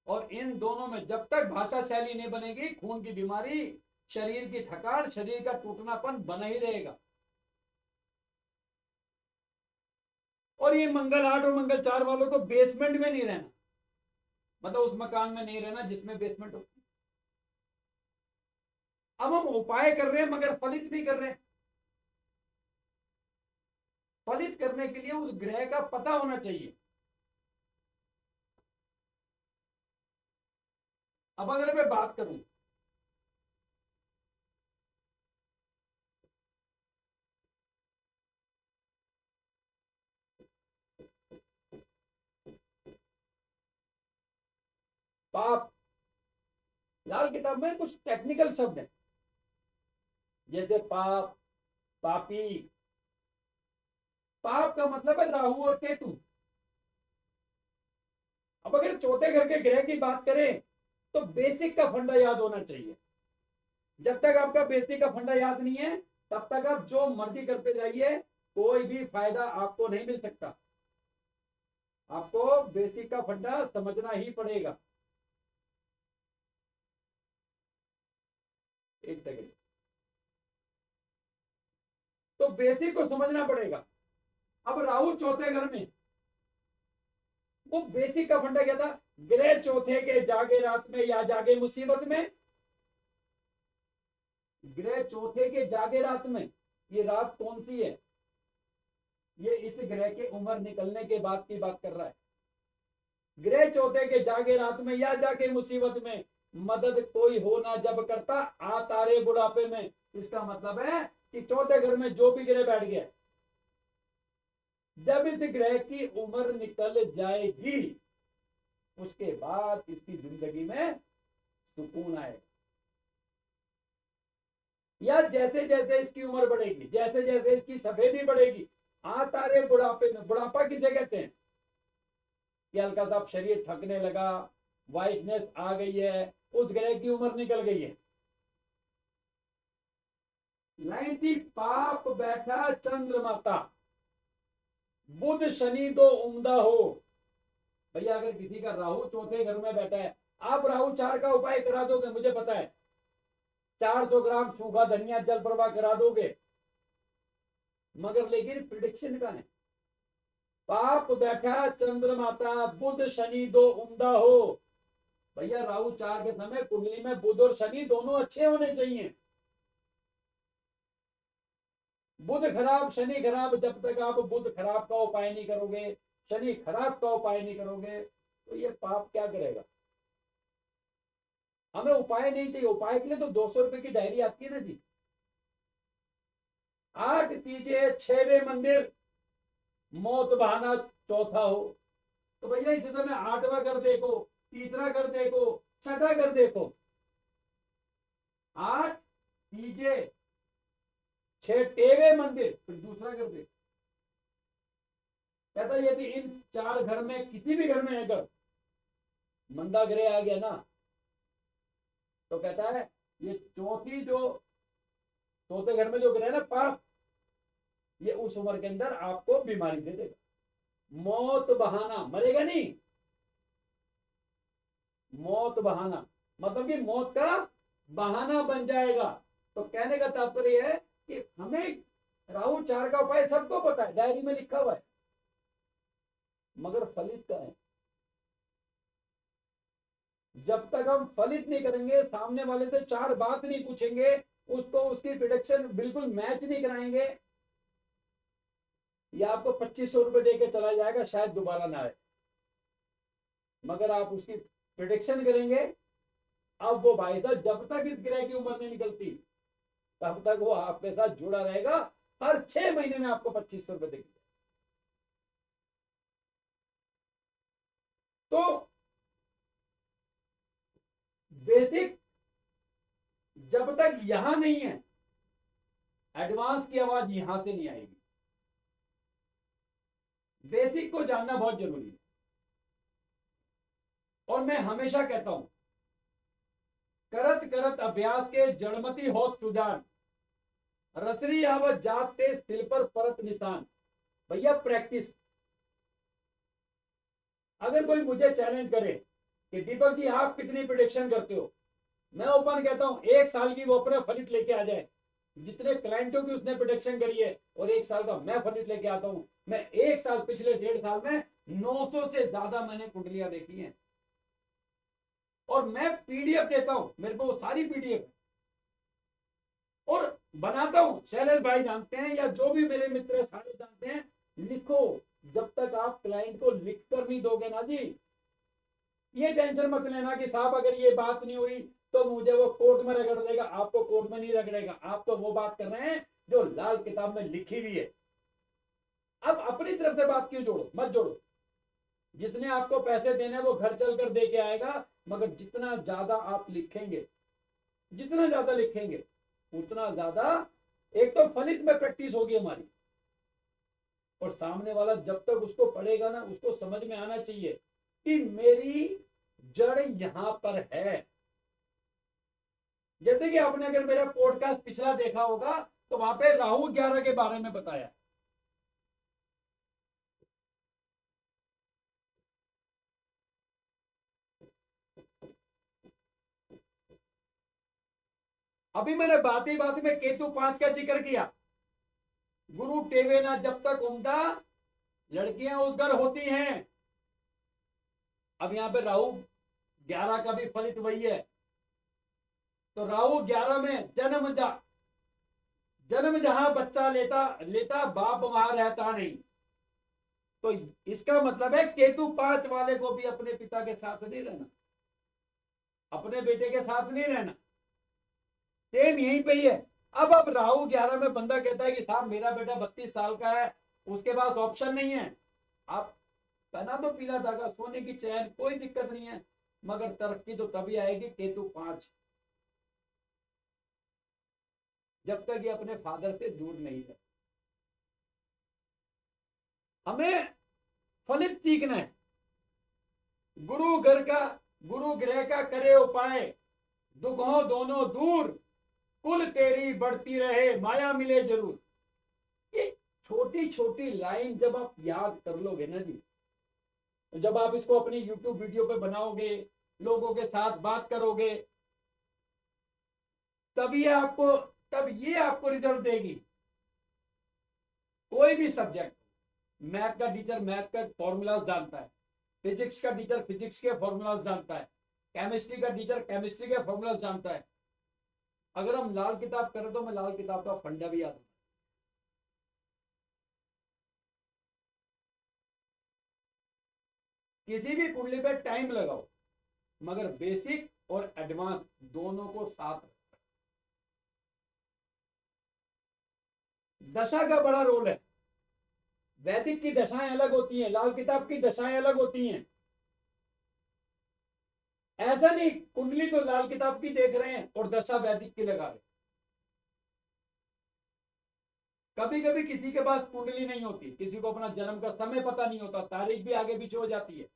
और इन दोनों में जब तक भाषा शैली नहीं बनेगी, खून की बीमारी, शरीर की थकान, शरीर का टूटनापन बना ही रहेगा। और ये मंगल 8 और मंगल 4 वालों को बेसमेंट में नहीं रहना, मतलब उस मकान में नहीं रहना जिसमें बेसमेंट हो। अब हम उपाय कर रहे हैं मगर फलित नहीं कर रहे। फलित करने के लिए उस ग्रह का पता होना चाहिए। अब अगर मैं बात करूं, पाप, लाल किताब में कुछ टेक्निकल शब्द हैं जैसे पाप, पापी। पाप का मतलब है राहु और केतु। अब अगर चौथे घर के ग्रह की बात करें तो बेसिक का फंडा याद होना चाहिए। जब तक आपका बेसिक का फंडा याद नहीं है तब तक आप जो मर्जी करते जाइए, कोई भी फायदा आपको नहीं मिल सकता। आपको बेसिक का फंडा समझना ही पड़ेगा। एक सेकेंड, तो बेसिक को समझना पड़ेगा। अब राहु चौथे घर में, वो बेसिक का फंडा क्या था? ग्रह चौथे के जागे रात में या जागे मुसीबत में। ग्रह चौथे के जागे रात में, ये रात कौन सी है? ये इस ग्रह के उम्र निकलने के बाद की बात कर रहा है। ग्रह चौथे के जागे रात में या जाके मुसीबत में, मदद कोई हो ना जब करता, आ तारे बुढ़ापे में। इसका मतलब है कि चौथे घर में जो भी ग्रह बैठ गया, जब इस ग्रह की उम्र निकल जाएगी उसके बाद इसकी जिंदगी में सुकून आएगा। या जैसे जैसे इसकी उम्र बढ़ेगी, जैसे जैसे इसकी सफेदी बढ़ेगी, आ तारे बुढ़ापे में। बुढ़ापा किसे कहते हैं? कि हल्का सा शरीर थकने लगा, वाइटनेस आ गई है, उस ग्रह की उम्र निकल गई है। लाइन थी, पाप बैठा चंद्रमाता, बुध शनि दो उम्दा हो। भैया अगर किसी का राहु चौथे घर में बैठा है, आप राहु 4 का उपाय करा दोगे, मुझे पता है। 400 ग्राम सूखा धनिया जल प्रवाह करा दोगे, मगर लेकिन प्रिडिक्शन का है, पाप बैठा चंद्रमाता, बुध शनि दो उम्दा हो। भैया राहु 4 के समय कुंडली में बुध और शनि दोनों अच्छे होने चाहिए। बुध खराब शनि खराब, जब तक आप बुध खराब का उपाय नहीं करोगे, शनि खराब का उपाय नहीं करोगे, तो ये पाप क्या करेगा? हमें उपाय नहीं चाहिए। उपाय के लिए तो 200 रुपए की डायरी आती है ना जी। 8 तीजे 6वें मंदिर, मौत बहाना चौथा हो। तो भैया इसी समय 8वां घर देखो, तीसरा घर देखो, छठा घर देखो। 8 तीजे 6वें मंदिर, फिर दूसरा घर देखो। कहता यदि इन 4 घर में किसी भी घर में अगर मंदा ग्रह आ गया ना, तो कहता है ये चौथे घर में जो ग्रह है ना पाप, ये उस उम्र के अंदर आपको बीमारी दे देगा। मौत बहाना, मरेगा नहीं, मौत बहाना मतलब कि मौत का बहाना बन जाएगा। तो कहने का तात्पर्य है कि हमें राहु 4 का उपाय सबको पता है, डायरी में लिखा हुआ है, मगर फलित का है। जब तक हम फलित नहीं करेंगे, सामने वाले से 4 बात नहीं पूछेंगे, उसको उसकी प्रिडिक्शन बिल्कुल मैच नहीं कराएंगे, या आपको 2500 रुपए दे के चला जाएगा, शायद दोबारा ना आए। मगर आप उसकी प्रिडिक्शन करेंगे, अब वो भाई साहब जब तक इस ग्रह की उम्र नहीं निकलती तब तक वो आपके साथ जुड़ा रहेगा, हर 6 महीने में आपको 2500 रुपए देगी। तो बेसिक जब तक यहां नहीं है, एडवांस की आवाज यहां से नहीं आएगी। बेसिक को जानना बहुत जरूरी है। और मैं हमेशा कहता हूं, करत करत अभ्यास के जड़मती होत सुजान, रसरी आवत जाते सिल पर परत निशान। भैया प्रैक्टिस। अगर कोई मुझे चैलेंज करे कि दीपक जी आप कितनी प्रिडिक्शन करते हो, मैं ओपन कहता हूं 1 साल की वो अपना फलित लेके आ जाए, जितने क्लाइंटों की उसने प्रोडक्शन करी है, और 1 साल का मैं फलित लेके आता हूं। मैं 1 साल, पिछले 1.5 साल में 900 से ज्यादा मैंने कुंडलियां देखी हैं, और मैं पीडीएफ देता हूं, मेरे को वो सारी पीडीएफ और बनाता हूं। शैलेश भाई जानते हैं, या जो भी मेरे मित्र सारे जानते हैं, लिखो। जब तक आप क्लाइंट को लिख कर नहीं दोगे ना जी, ये टेंशन मत लेना कि साहब अगर ये बात नहीं हुई तो मुझे वो कोर्ट में रगड़ देगा। आपको कोर्ट में नहीं रगड़ेगा, आप तो वो बात कर रहे हैं जो लाल किताब में लिखी हुई है। अब अपनी तरफ से बात क्यों जोड़ो, मत जोड़ो। जिसने आपको पैसे देने वो घर चलकर दे के आएगा, मगर जितना ज्यादा आप लिखेंगे, जितना ज्यादा लिखेंगे उतना ज्यादा एक तो फलित में प्रैक्टिस होगी हमारी, और सामने वाला जब तक उसको पढ़ेगा ना, उसको समझ में आना चाहिए कि मेरी जड़ यहां पर है। जैसे कि आपने अगर मेरा पॉडकास्ट पिछला देखा होगा तो वहां पे राहु 11 के बारे में बताया। अभी मैंने बात ही बात में केतु 5 का जिक्र किया। गुरु टेवे ना जब तक उमदा, लड़कियां उस घर होती हैं। अब यहां पे राहु 11 का भी फलित वही है। तो राहु 11 में जन्म जहां बच्चा लेता बाप वहां रहता नहीं। तो इसका मतलब है केतु 5 वाले को भी अपने पिता के साथ नहीं रहना, अपने बेटे के साथ नहीं रहना। सेम यहीं पे ही है। अब राहु 11 में बंदा कहता है कि साहब मेरा बेटा 32 साल का है, उसके पास ऑप्शन नहीं है। आप पहना तो पीला धागा, सोने की चैन, कोई दिक्कत नहीं है, मगर तरक्की तो तभी आएगी केतु 5, जब तक ये अपने फादर से दूर नहीं है। हमें फलित सीखना है। गुरु ग्रह का करे उपाय, दुख हो दोनों दूर, कुल तेरी बढ़ती रहे, माया मिले जरूर। ये छोटी छोटी लाइन जब आप याद कर लोगे ना जी, जब आप इसको अपनी YouTube वीडियो पे बनाओगे, लोगों के साथ बात करोगे, तब ये आपको रिजल्ट देगी। कोई भी सब्जेक्ट, मैथ का टीचर मैथ का फॉर्मूला जानता है, फिजिक्स का टीचर फिजिक्स के फॉर्मूला जानता है, केमिस्ट्री का टीचर केमिस्ट्री के फॉर्मूला जानता है। अगर हम लाल किताब करें तो मैं लाल किताब का फंडा भी याद। किसी भी कुंडली पे टाइम लगाओ, मगर बेसिक और एडवांस दोनों को साथ। दशा का बड़ा रोल है। वैदिक की दशाएं अलग होती हैं, लाल किताब की दशाएं अलग होती हैं। ऐसा नहीं कुंडली तो लाल किताब की देख रहे हैं और दशा वैदिक की लगा रहे। कभी कभी किसी के पास कुंडली नहीं होती, किसी को अपना जन्म का समय पता नहीं होता, तारीख भी आगे पीछे हो जाती है।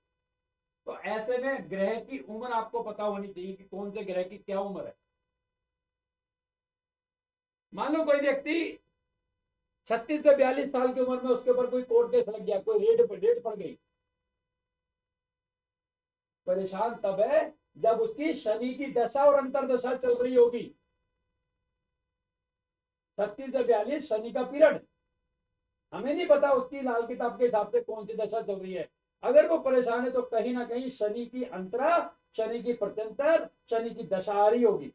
तो ऐसे में ग्रह की उम्र आपको पता होनी चाहिए कि कौन से ग्रह की क्या उम्र है। मान लो कोई व्यक्ति 36 से 42 साल की उम्र में उसके ऊपर कोई कोर्ट केस लग गया, कोई रेड पड़ गई, परेशान तब है जब उसकी शनि की दशा और अंतरदशा चल रही होगी। 36 से 42 शनि का पीरियड, हमें नहीं पता उसकी लाल किताब के हिसाब से कौन सी दशा चल रही है। अगर वो परेशान है तो कहीं ना कहीं शनि की अंतरा, शनि की प्रत्यंतर, शनि की दशा आ रही होगी।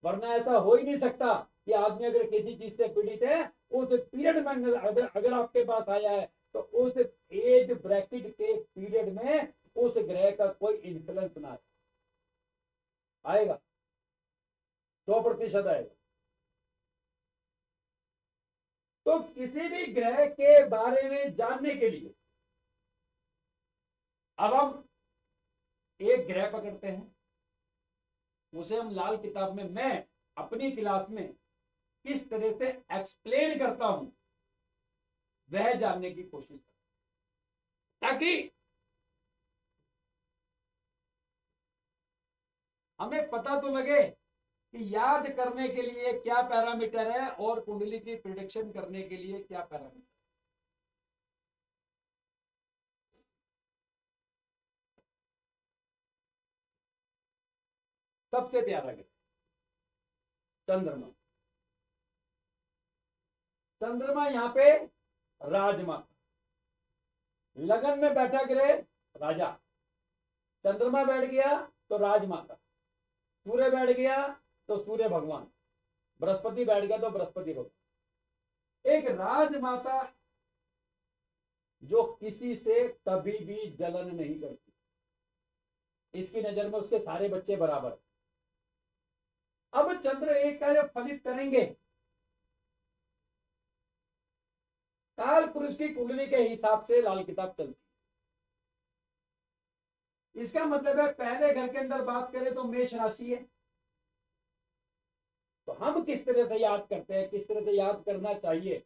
वरना ऐसा हो ही नहीं सकता कि आदमी अगर किसी चीज से पीड़ित है, उस पीरियड में अगर आपके पास आया है तो उस एज ब्रैकेट के पीरियड में उस ग्रह का कोई इन्फ्लुएंस ना आएगा, 100% आएगा। तो किसी भी ग्रह के बारे में जानने के लिए अब हम एक ग्रह पकड़ते हैं, उसे हम लाल किताब में, मैं अपनी क्लास में किस तरह से एक्सप्लेन करता हूं वह जानने की कोशिश करें, ताकि हमें पता तो लगे कि याद करने के लिए क्या पैरामीटर है और कुंडली की प्रिडिक्शन करने के लिए क्या पैरामीटर। सबसे प्यारा ग्रह चंद्रमा। चंद्रमा यहां पे राजमाता, लगन में बैठा ग्रह राजा, चंद्रमा बैठ गया तो राजमाता, सूर्य बैठ गया तो सूर्य भगवान, बृहस्पति बैठ गया तो बृहस्पति भगवान। एक राजमाता जो किसी से कभी भी जलन नहीं करती, इसकी नजर में उसके सारे बच्चे बराबर। अब चंद्र एक का जब फलित करेंगे, काल पुरुष की कुंडली के हिसाब से लाल किताब चलती। इसका मतलब है पहले घर के अंदर बात करें तो मेष राशि है, तो हम किस तरह से याद करते हैं, किस तरह से याद करना चाहिए।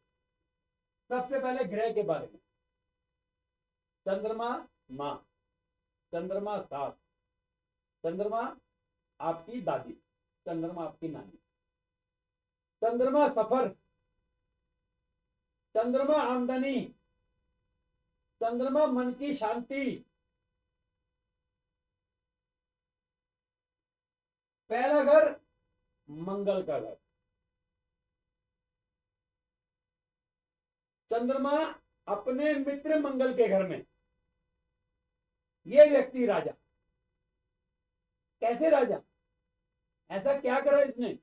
सबसे पहले ग्रह के बारे में, चंद्रमा मां, चंद्रमा सास, चंद्रमा आपकी दादी, चंद्रमा आपकी नानी, चंद्रमा सफर, चंद्रमा आमदनी, चंद्रमा मन की शांति, पहला घर मंगल का घर, चंद्रमा अपने मित्र मंगल के घर में, ये व्यक्ति राजा। कैसे राजा, ऐसा क्या करा इसने,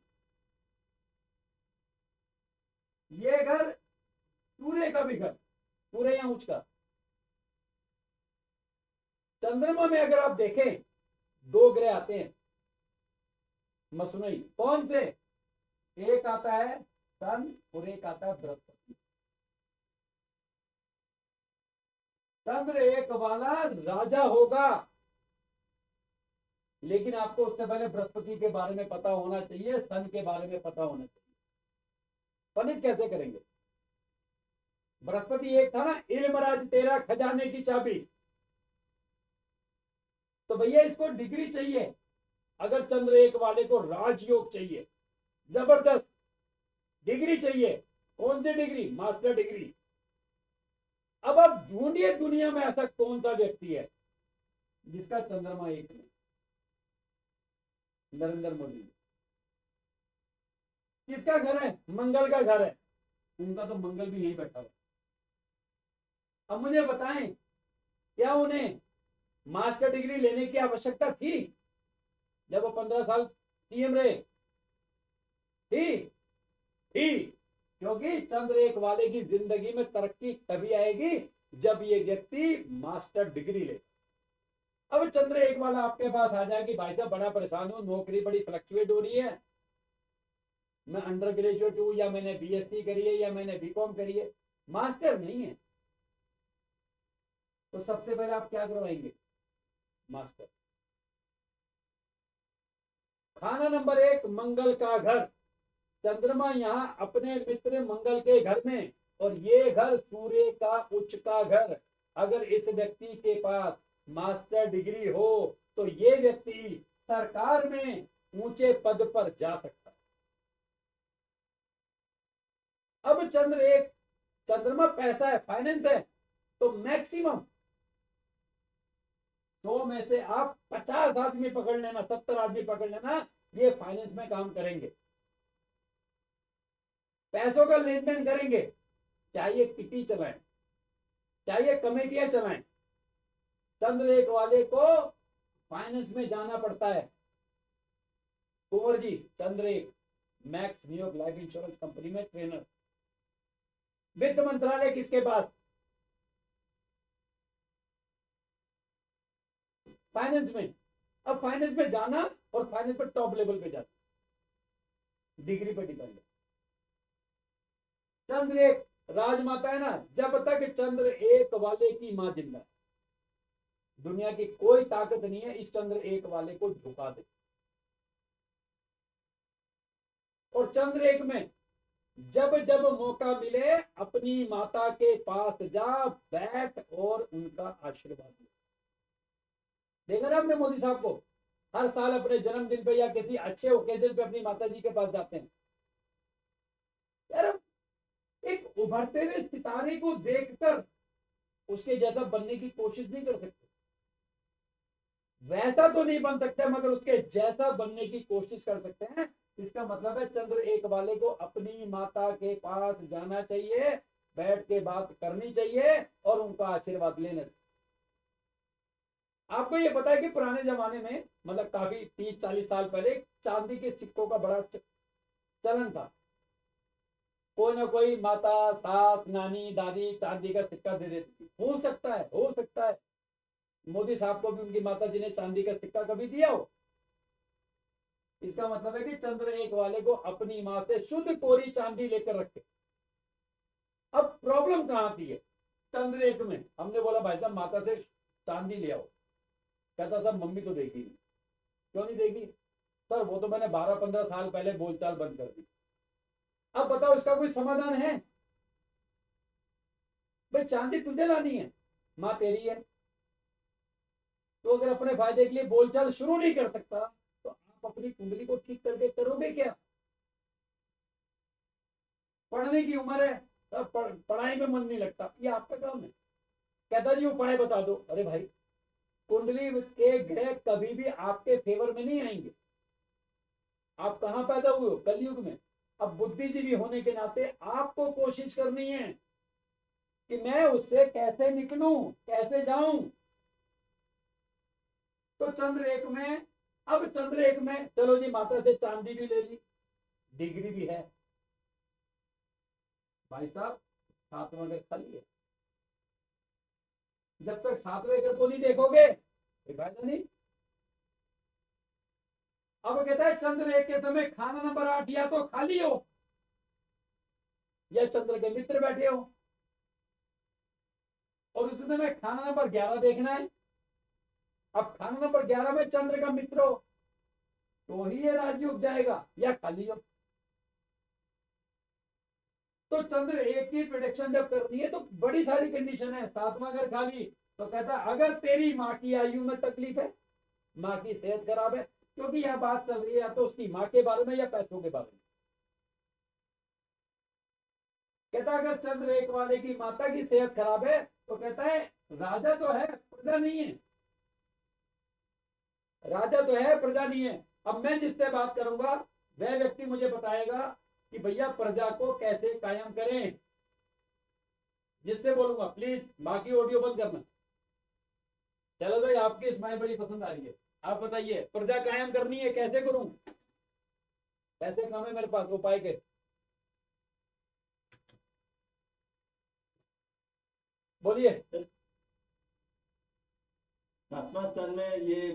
ये घर सूर्य का भी घर, सूर्य यहां उच्च का। चंद्रमा में अगर आप देखें दो ग्रह आते हैं मसनई, कौन से, एक आता है सन और एक आता है बृहस्पति। चंद्र एक वाला राजा होगा, लेकिन आपको उससे पहले बृहस्पति के बारे में पता होना चाहिए, सन के बारे में पता होना चाहिए। फलित कैसे करेंगे, बृहस्पति एक था ना, इल्मराज तेरा खजाने की चाबी, तो भैया इसको डिग्री चाहिए। अगर चंद्र एक वाले को राजयोग चाहिए, जबरदस्त डिग्री चाहिए, कौन सी डिग्री, मास्टर डिग्री। अब आप ढूंढिए दुनिया में ऐसा कौन सा व्यक्ति है जिसका चंद्रमा एक में, नरेंद्र मोदी। किसका घर है, मंगल का घर है, उनका तो मंगल भी यही बैठा हुआ। अब मुझे बताएं, क्या उन्हें मास्टर डिग्री लेने की आवश्यकता थी जब वो 15 साल सीएम रहे, थी, क्योंकि चंद्र एक वाले की जिंदगी में तरक्की तभी आएगी जब ये व्यक्ति मास्टर डिग्री ले। अब चंद्र एक वाला आपके पास आ जाए कि भाई साहब बड़ा परेशान हूं, नौकरी बड़ी फ्लक्चुएट हो रही है, मैं अंडर ग्रेजुएट हूं, या मैंने बीएससी करी है, या मैंने बीकॉम करी है, मास्टर नहीं है, तो सबसे पहले आप क्या करवाएंगे, मास्टर। खाना नंबर 1, मंगल का घर। चंद्रमा यहां अपने मित्र मंगल के घर में, और ये घर सूर्य का उच्च का घर। अगर इस व्यक्ति के पास मास्टर डिग्री हो तो ये व्यक्ति सरकार में ऊंचे पद पर जा सकता है। अब चंद्रमा पैसा है, फाइनेंस है, तो मैक्सिमम 100 में से आप 50 आदमी पकड़ लेना, 70 आदमी पकड़ लेना, ये फाइनेंस में काम करेंगे, पैसों का लेन देन करेंगे, चाहे किटी चलाएं, चाहिए कमेटियां चलाएं, चंद्र एक वाले को फाइनेंस में जाना पड़ता है। कुंवर जी चंद्र एक, max New York life insurance company में ट्रेनर। वित्त मंत्रालय किसके पास? फाइनेंस में। अब फाइनेंस में जाना और फाइनेंस पर टॉप लेवल पे जाना, डिग्री पर डिपेंड है। चंद्र एक राजमाता है ना, जब तक चंद्र एक वाले की मां जिंदा है, दुनिया की कोई ताकत नहीं है इस चंद्र एक वाले को झुका दे। और चंद्र एक में जब जब मौका मिले अपनी माता के पास जा, बैठ और उनका आशीर्वाद ले। देखा ना आपने मोदी साहब को, हर साल अपने जन्मदिन पे या किसी अच्छे ओकेजन पे अपनी माता जी के पास जाते हैं। यार एक उभरते हुए सितारे को देखकर उसके जैसा बनने की कोशिश नहीं कर सकते, वैसा तो नहीं बन सकते मगर उसके जैसा बनने की कोशिश कर सकते हैं। इसका मतलब है चंद्र एक वाले को अपनी माता के पास जाना चाहिए, बैठ के बात करनी चाहिए और उनका आशीर्वाद लेना चाहिए। आपको ये पता है कि पुराने जमाने में, मतलब काफी 30-40 साल पहले, चांदी के सिक्कों का बड़ा चलन था। कोई ना कोई माता, सास, नानी, दादी चांदी का सिक्का दे देती थी। हो सकता है मोदी साहब को भी उनकी माता जी ने चांदी का सिक्का कभी दिया हो। इसका मतलब है कि चंद्र एक वाले को अपनी मां से शुद्ध कोरी चांदी लेकर रखे। अब प्रॉब्लम कहां आती है? चंद्र एक में हमने बोला भाई साहब माता से चांदी ले आओ, कहता सब मम्मी तो देगी नहीं। क्यों नहीं देगी सर? वो तो मैंने 12-15 साल पहले बोलचाल बंद कर दी। अब बताओ इसका कोई समाधान है? भाई चांदी तुझे लानी है, मां तेरी है। तो अगर अपने फायदे के लिए बोलचाल शुरू नहीं कर सकता तो आप अपनी कुंडली को ठीक करके करोगे क्या? पढ़ने की उम्र है तब पढ़ाई में मन नहीं लगता, ये आपका काम है। कहता जी उपाय बता दो। अरे भाई कुंडली के ग्रह कभी भी आपके फेवर में नहीं आएंगे। आप कहां पैदा हुए हो? कलयुग में। अब बुद्धिजीवी होने के नाते आपको कोशिश करनी है कि मैं उससे कैसे निकलूं, कैसे जाऊं। तो चंद्र एक में, अब चंद्र एक में चलो जी माता से चांदी भी ले ली, डिग्री भी है, भाई साहब 7वां घर खाली है। जब तक 7वें घर को नहीं देखोगे कोई फायदा नहीं। अब कहता है चंद्र एक के समय खाना नंबर 8 या तो खाली हो या चंद्र के मित्र बैठे हो, और उस समय खाना नंबर 11 देखना है। अब खाना नंबर 11 में चंद्र का मित्र हो तो ही ये राजयोग जाएगा या खाली हो। तो चंद्र एक की प्रोडिक्शन जब करनी है तो बड़ी सारी कंडीशन है। 7वां घर खाली तो कहता है अगर तेरी माँ की आयु में तकलीफ है, माँ की सेहत खराब है, क्योंकि यह बात चल रही है या तो उसकी माँ के बारे में या पैसों के बारे में। कहता अगर चंद्र एक वाले की माता की सेहत खराब है तो कहता है राजा तो है प्रजा नहीं है, राजा तो है प्रजा नहीं है। अब मैं जिससे बात करूंगा वह व्यक्ति मुझे बताएगा कि भैया प्रजा को कैसे कायम करें। जिससे बोलूंगा प्लीज बाकी ऑडियो बंद करना। चलो भाई आपकी स्माइल बड़ी पसंद आ रही है, आप बताइए प्रजा कायम करनी है कैसे करूं? पैसे कम है मेरे पास, उपाय के बोलिए। 7वां स्थान में ये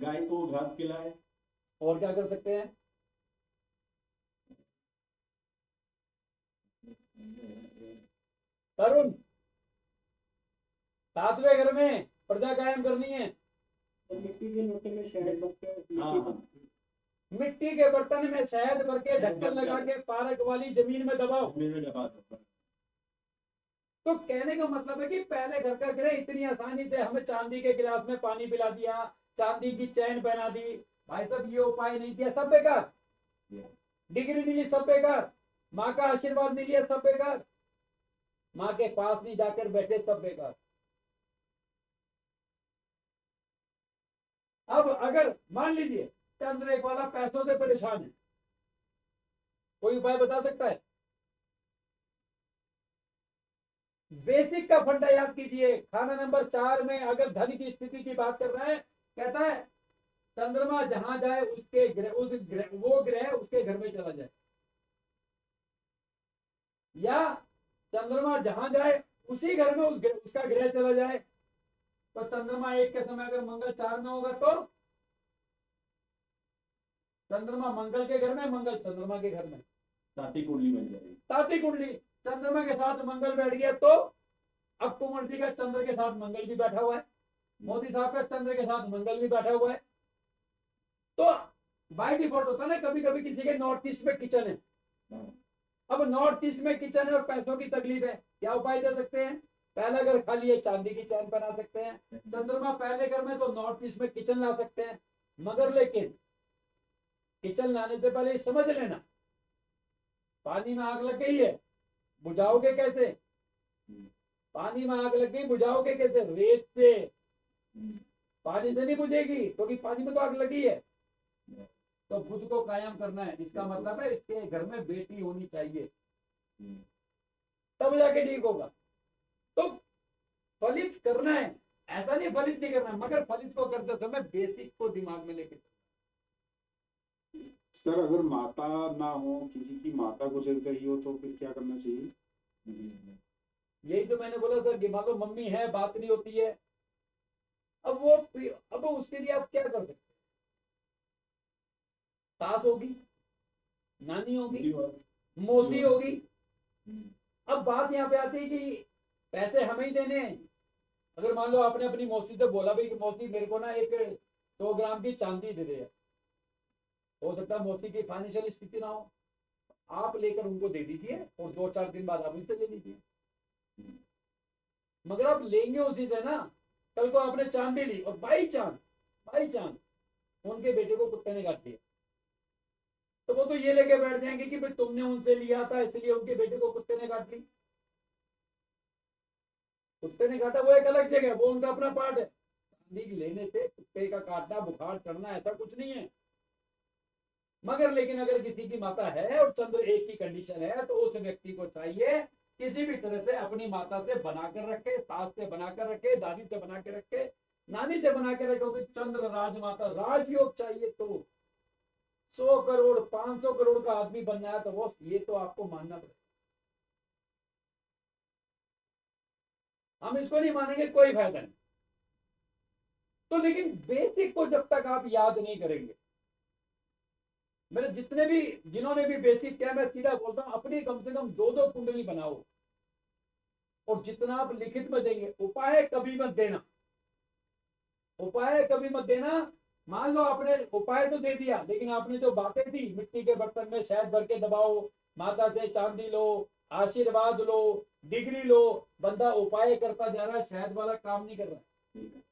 गाय को घास खिलाए। और क्या कर सकते हैं? तरुण 7वें घर में प्रजा कायम करनी है। मिट्टी के लोटे में शहद भर के, मिट्टी के बर्तन में शहद भर के ढक्कन लगा के पार्क वाली जमीन में दबाओ। तो कहने का मतलब है कि पहले घर का ग्रह इतनी आसानी से हमें चांदी के गिलास में पानी पिला दिया, चांदी की चैन पहना दी, भाई साहब ये उपाय नहीं किया, सब बेकार। डिग्री नहीं ली, सब बेकार। माँ का आशीर्वाद नहीं लिया, सब बेकार। माँ के पास नहीं जाकर बैठे, सब बेकार। अब अगर मान लीजिए चंद्र एक वाला पैसों से परेशान है, कोई उपाय बता सकता है? बेसिक का फंडा याद कीजिए। खाना नंबर 4 में अगर धन की स्थिति की बात कर रहा है, कहता है चंद्रमा जहां जाए उसके ग्रह वो ग्रह उसके घर में चला जाए, या चंद्रमा जहां जाए उसी घर में उसका ग्रह चला जाए। तो चंद्रमा 1 के समय अगर मंगल 4 में होगा तो चंद्रमा मंगल के घर में, मंगल चंद्रमा के घर में, साथी कुंडली बन जाएगी। साथी कुंडली। चंद्रमा के साथ मंगल बैठ गया तो अब कुंवर जी का चंद्र के साथ मंगल भी बैठा हुआ है, मोदी साहब का चंद्र के साथ मंगल भी बैठा हुआ है। तो बाय डिफॉल्ट होता है ना, कभी कभी किसी के नॉर्थ ईस्ट में किचन है, अब नॉर्थ ईस्ट में किचन है और पैसों की तकलीफ है, क्या उपाय दे सकते हैं? पहला घर खाली है, चांदी की चैन पहना सकते हैं। चंद्रमा पहले घर में तो नॉर्थ ईस्ट में किचन ला सकते हैं। मगर लेकिन किचन लाने से पहले समझ लेना, पानी में आग लग गई है, बुझाओगे कैसे? पानी में आग लग गई, बुझाओगे कैसे? रेत से। पानी से नहीं बुझेगी, क्योंकि पानी में तो आग लगी है। तो बुद्ध को कायम करना है, इसका मतलब है इसके घर में बेटी होनी चाहिए, तब जाके ठीक होगा। तो फलित करना है, ऐसा नहीं फलित नहीं करना, मगर फलित को करते समय बेसिक को दिमाग में लेके। सर अगर माता ना हो, किसी की माता गुजर गई हो तो फिर क्या करना चाहिए? यही तो मैंने बोला सर कि मान लो मम्मी है, बात नहीं होती है, अब उसके लिए आप क्या कर सकते? सास होगी, नानी होगी, मौसी होगी। अब बात यहाँ पे आती है कि पैसे हमें ही देने हैं। अगर मान लो आपने अपनी मौसी से बोला भाई कि मौसी मेरे को ना एक 100 ग्राम की चांदी दे दे, हो सकता है मौसी की फाइनेंशियल स्थिति ना हो, आप लेकर उनको दे दीजिए और 2-4 दिन बाद आप उनसे ले लीजिए। मगर आप लेंगे उसी से ना। कल को आपने चांदी ली और बाई चांद उनके बेटे को कुत्ते ने काट दिया, तो वो तो ये लेके बैठ जाएंगे कि भाई तुमने उनसे लिया था इसलिए उनके बेटे को कुत्ते ने काट ली। कुत्ते ने काटा वो एक अलग जगह, वो उनका अपना पार्ट है। चांदी लेने से कुत्ते का काटना, बुखार चढ़ना ऐसा कुछ नहीं है। मगर लेकिन अगर किसी की माता है और चंद्र 1 की कंडीशन है, तो उस व्यक्ति को चाहिए किसी भी तरह से अपनी माता से बनाकर रखे, सास से बनाकर रखे, दादी से बना के रखे, नानी से बना के रखे, क्योंकि चंद्र राजमाता राजयोग चाहिए। तो 100 करोड़ 500 करोड़ का आदमी बनना है तो वो ये तो आपको मानना पड़ेगा। हम इसको नहीं मानेंगे कोई फायदा नहीं। तो लेकिन बेसिक को जब तक आप याद नहीं करेंगे, मेरे जितने भी जिन्होंने भी बेसिक किया, मैं सीधा बोलता हूं अपनी कम से कम 2-2 कुंडली बनाओ, और जितना आप लिखित में देंगे, उपाय कभी मत देना, उपाय कभी मत देना। मान लो आपने उपाय तो दे दिया, लेकिन आपने जो बातें दी, मिट्टी के बर्तन में शहद भर के दबाओ, माता से चांदी लो, आशीर्वाद लो, डिग्री लो, बंदा उपाय करता जा रहा है, शहद वाला काम नहीं कर रहा है।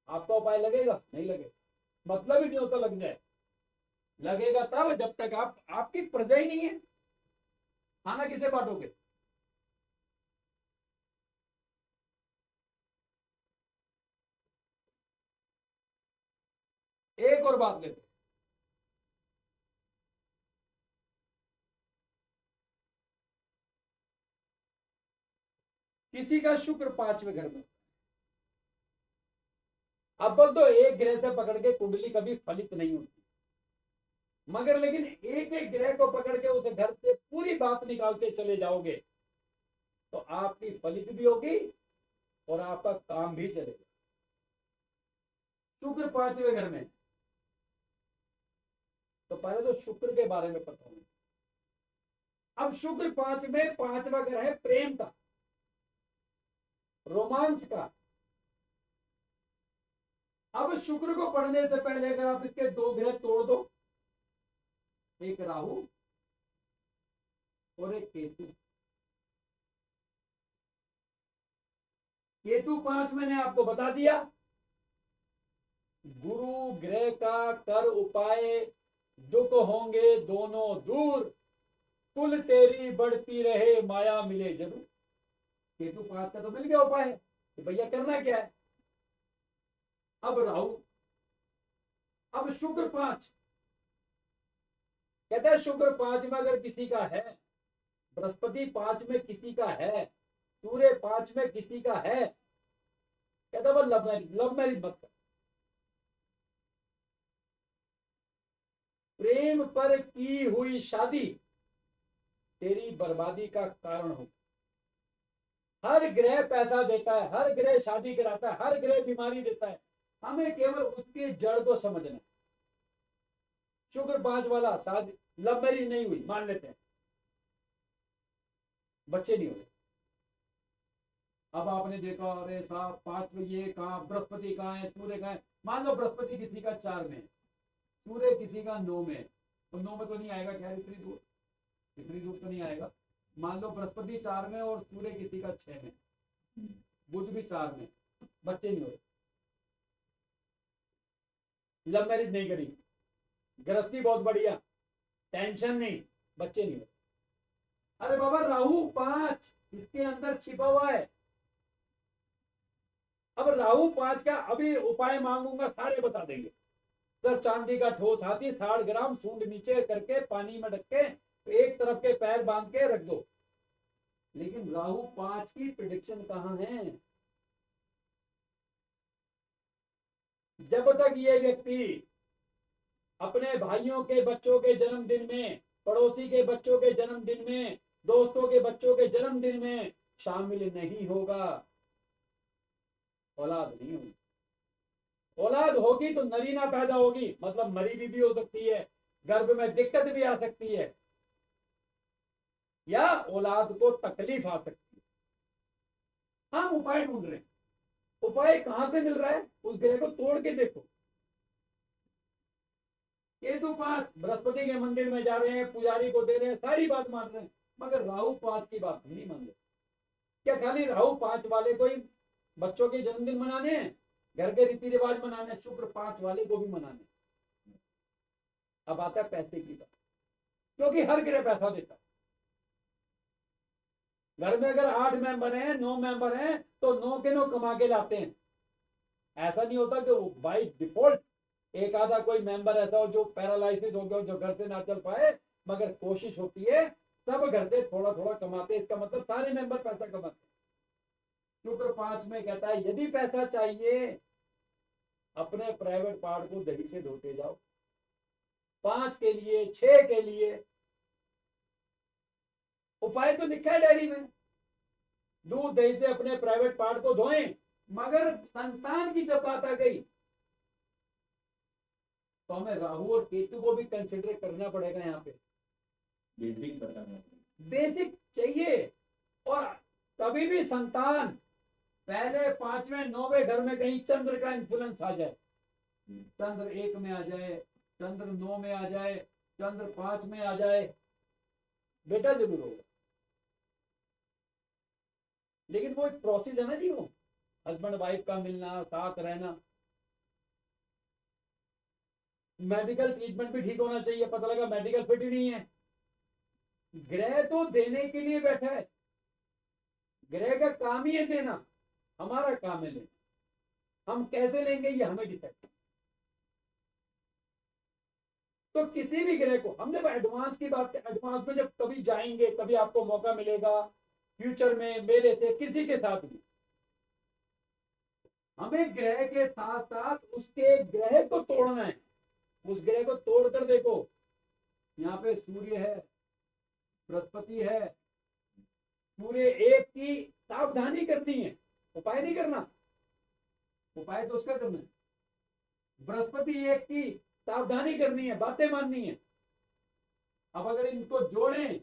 आपका उपाय लगेगा? नहीं लगेगा। मतलब ही नहीं होता लग जाए, लगेगा तब जब तक आपकी प्रजा ही नहीं है। खाना किसे बांटोगे? एक और बात लेते, किसी का शुक्र 5वें घर में, अब तो एक ग्रह से पकड़ के कुंडली कभी फलित नहीं होती, मगर लेकिन एक एक ग्रह को पकड़ के उस घर से पूरी बात निकालते चले जाओगे तो आपकी फलित भी होगी और आपका काम भी चलेगा। शुक्र 5वें घर में, तो पहले तो शुक्र के बारे में पता होगा। अब शुक्र 5 में 5वां घर है प्रेम का, रोमांस का। अब शुक्र को पढ़ने से पहले अगर आप इसके 2 ग्रह तोड़ दो, एक राहु और एक केतु। केतु 5 मैंने आपको बता दिया, गुरु ग्रह का कर उपाय, दुख होंगे दोनों दूर, कुल तेरी बढ़ती रहे माया मिले जरूर। केतु 5 का तो मिल गया उपाय कि भैया करना क्या है। अब राहु, अब शुक्र 5 कहता है, शुक्र 5 में अगर किसी का है, बृहस्पति 5 में किसी का है, सूर्य 5 में किसी का है, कहता वो लव मैरिज मत कर। प्रेम पर की हुई शादी तेरी बर्बादी का कारण हो। हर ग्रह पैसा देता है, हर ग्रह शादी कराता है, हर ग्रह बीमारी देता है, हमें केवल उसके जड़ को समझना है। शुक्र 5 वाला शादी लव मैरिज नहीं हुई, मान लेते हैं, बच्चे नहीं हुए। अब आपने देखा अरे साहब 5 में ये कहा, बृहस्पति कहाँ है, सूर्य कहाँ है। मान लो बृहस्पति किसी का 4 में है, सूर्य किसी का 9 में है, तो 9 में तो नहीं आएगा, क्या इतनी दूर तो नहीं आएगा। मान लो बृहस्पति 4 में और सूर्य किसी का 6 में, बुध भी 4 में, बच्चे नहीं हुए, लव मैरिज नहीं करी, गृहस्थी बहुत बढ़िया, टेंशन नहीं, बच्चे नहीं हुए। अरे बाबा राहु 5 इसके अंदर छिपा हुआ है। अब राहु 5 का अभी उपाय मांगूंगा, सारे बता देंगे। सर चांदी का ठोस हाथी 60 ग्राम सूंड नीचे करके पानी में रख के एक तरफ के पैर बांध के रख दो। लेकिन राहु 5 की प्रेडिक्शन कहां है? जब तक ये व्यक्ति अपने भाइयों के बच्चों के जन्मदिन में, पड़ोसी के बच्चों के जन्मदिन में, दोस्तों के बच्चों के जन्मदिन में शामिल नहीं होगा, औलाद नहीं होगी। औलाद होगी तो नरीना पैदा होगी, मतलब मरी भी हो सकती है, गर्भ में दिक्कत भी आ सकती है, या औलाद को तकलीफ आ सकती है। हम उपाय ढूंढ रहे हैं, उपाय कहां से मिल रहा है? उस ग्रह को तोड़ के देखो। केतु 5 बृहस्पति के मंदिर में जा रहे हैं, पुजारी को दे रहे हैं, सारी बात मान रहे हैं, मगर राहु 5 की बात नहीं मान रहे। क्या खाली राहु 5 वाले को ही बच्चों के जन्मदिन मनाने हैं, घर के रीति रिवाज मनाने, शुक्र 5 वाले को भी मनाने? अब आता है पैसे की बात, क्योंकि हर ग्रह पैसा देता है। घर में अगर 8 मेंबर हैं, 9 मेंबर हैं, तो 9 के 9 कमा के लाते हैं। ऐसा नहीं होता कि बाई डिफॉल्ट एक आधा कोई मेंबर ऐसा हो जो पैरालाइसिस हो गया, जो घर से ना चल पाए, मगर कोशिश होती है सब घर से थोड़ा थोड़ा कमाते, इसका मतलब सारे मेंबर पैसा कमाते। शुक्र 5 में कहता है यदि पैसा चाहिए अपने प्राइवेट पार्ट को दही से धोते जाओ। 5 के लिए, 6 के लिए उपाय तो लिखा है डायरी में, दूध दही से अपने प्राइवेट पार्ट को धोएं, मगर संतान की जब बात आ गई तो हमें राहु और केतु को भी कंसिडर करना पड़ेगा। यहाँ पे बेसिक बताना, बेसिक चाहिए। और कभी भी संतान पहले 5वें 9वें घर में कहीं चंद्र का इन्फ्लुएंस आ जाए, चंद्र 1 में आ जाए, चंद्र 9 में आ जाए, चंद्र 5 में आ जाए, बेटा जरूर होगा। लेकिन वो एक प्रोसेस है ना जी, वो हस्बैंड वाइफ का मिलना, साथ रहना, मेडिकल ट्रीटमेंट भी ठीक होना चाहिए। पता लगा मेडिकल फिट ही नहीं है, ग्रह तो देने के लिए बैठा है, ग्रह का काम ही है देना, हमारा काम है लेना, हम कैसे लेंगे ये हमें डिसाइड। तो किसी भी ग्रह को हम जब एडवांस की बात, एडवांस में जब कभी जाएंगे, कभी आपको मौका मिलेगा फ्यूचर में मेरे से किसी के साथ भी, हमें ग्रह के साथ साथ उसके ग्रह को तोड़ना है। उस ग्रह को तोड़कर देखो, यहाँ पे सूर्य है, बृहस्पति है, सूर्य 1 की सावधानी करनी है, उपाय नहीं करना, उपाय तो उसका करना है। बृहस्पति 1 की सावधानी करनी है, बातें माननी है। अब अगर इनको जोड़ें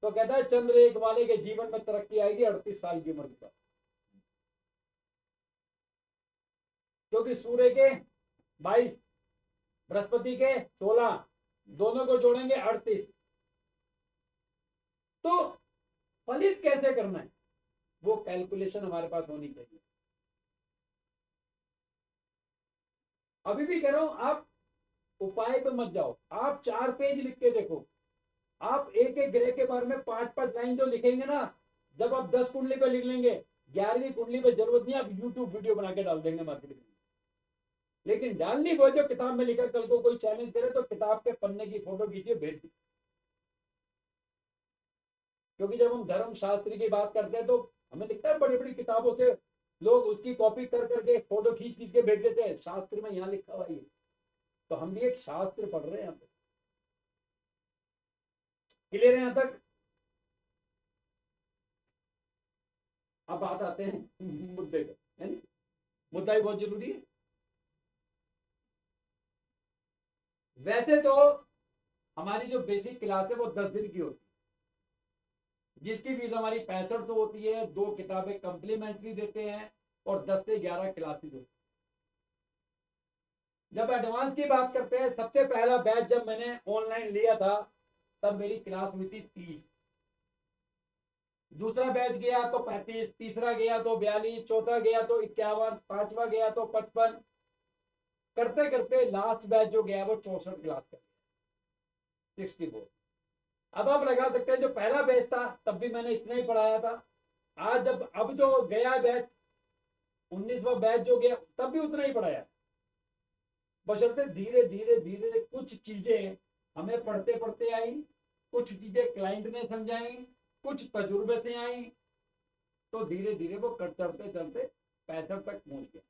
तो कहता है चंद्र 1 वाले के जीवन में तरक्की आएगी 38 साल की उम्र के बाद, क्योंकि सूर्य के 22, बृहस्पति के 16, दोनों को जोड़ेंगे 38। तो फलित कैसे करना है वो कैलकुलेशन हमारे पास होनी चाहिए। अभी भी कह रहा हूं, आप उपाय पे मत जाओ, आप 4 पेज लिख के देखो। आप एक एक ग्रह के बारे में 5-5 लाइन जो लिखेंगे ना, जब आप 10 कुंडली पे लिख लेंगे, 11वीं कुंडली पे जरूरत नहीं, आप यूट्यूब वीडियो बना के डाल देंगे मार्केट में। लेकिन डालनी वो जो किताब में लिखा, कल को कोई चैलेंज करे तो किताब के पन्ने की फोटो खींचिए, भेज दीजिए। क्योंकि जब हम धर्म शास्त्र की बात करते हैं तो हमें दिखता है बड़ी बड़ी किताबों से लोग उसकी कॉपी कर करके फोटो खींच खींच के भेज देते हैं, शास्त्र में यहाँ लिखा हुआ है ये। तो हम भी एक शास्त्र पढ़ रहे हैं यहाँ पे। क्लियर है यहाँ तक? अब बात आते हैं मुद्दे पे, है ना? मुद्दा ही बहुत जरूरी है। वैसे तो हमारी जो बेसिक क्लास है वो 10 दिन की होती है, जिसकी फीस हमारी 6500 होती है। 2 किताबें कम्प्लीमेंट्री देते हैं और 10 से 11 क्लासेज होती है। जब एडवांस की बात करते हैं, सबसे पहला बैच जब मैंने ऑनलाइन लिया था तब मेरी क्लास हुई थी 30। दूसरा बैच गया तो 35, तीसरा गया तो 42, चौथा गया तो 51, पांचवा गया तो 55, करते करते लास्ट बैच जो गया वो 64 क्लास का, 64। अब आप लगा सकते हैं जो पहला बैच था तब भी मैंने इतना ही पढ़ाया था। आज जब अब जो गया बैच 19वां बैच जो गया तब भी उतना ही पढ़ाया। बशर्ते धीरे धीरे धीरे कुछ चीजें हमें पढ़ते पढ़ते आई, कुछ चीजें क्लाइंट ने समझाई, कुछ तजुर्बे से आई, तो धीरे धीरे वो चलते चलते 65 तक पहुंच गया।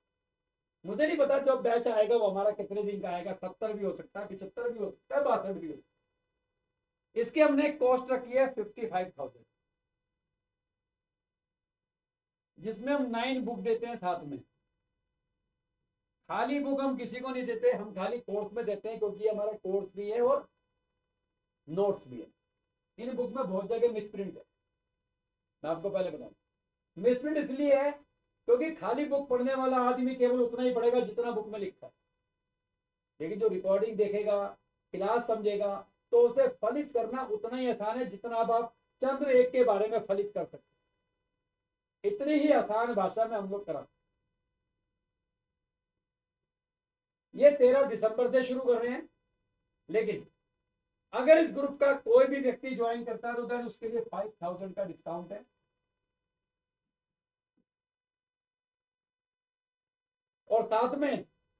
मुझे नहीं पता जब बैच आएगा वो हमारा कितने दिन का आएगा, 70 भी हो सकता है, 75 भी हो सकता है, 62 भी हो सकता है। इसकी हमने कॉस्ट रखी है 55,000, जिसमें हम 9 बुक देते हैं साथ में। खाली बुक हम किसी को नहीं देते, हम खाली कोर्स में देते हैं, क्योंकि हमारा कोर्स भी है और नोट्स भी है। इन बुक में बहुत जगह मिसप्रिंट है, मैं आपको पहले बताऊं। मिसप्रिंट इसलिए है क्योंकि खाली बुक पढ़ने वाला आदमी केवल उतना ही पढ़ेगा जितना बुक में लिखा है, लेकिन जो रिकॉर्डिंग देखेगा, क्लास समझेगा, तो उसे फलित करना उतना ही आसान है जितना अब आप चंद्र एक के बारे में फलित कर सकते। इतनी ही आसान भाषा में हम लोग करा। ये 13 दिसंबर से शुरू कर रहे हैं, लेकिन अगर इस ग्रुप का कोई भी व्यक्ति ज्वाइन करता है तो देन उसके लिए 5000 का डिस्काउंट है। और साथ में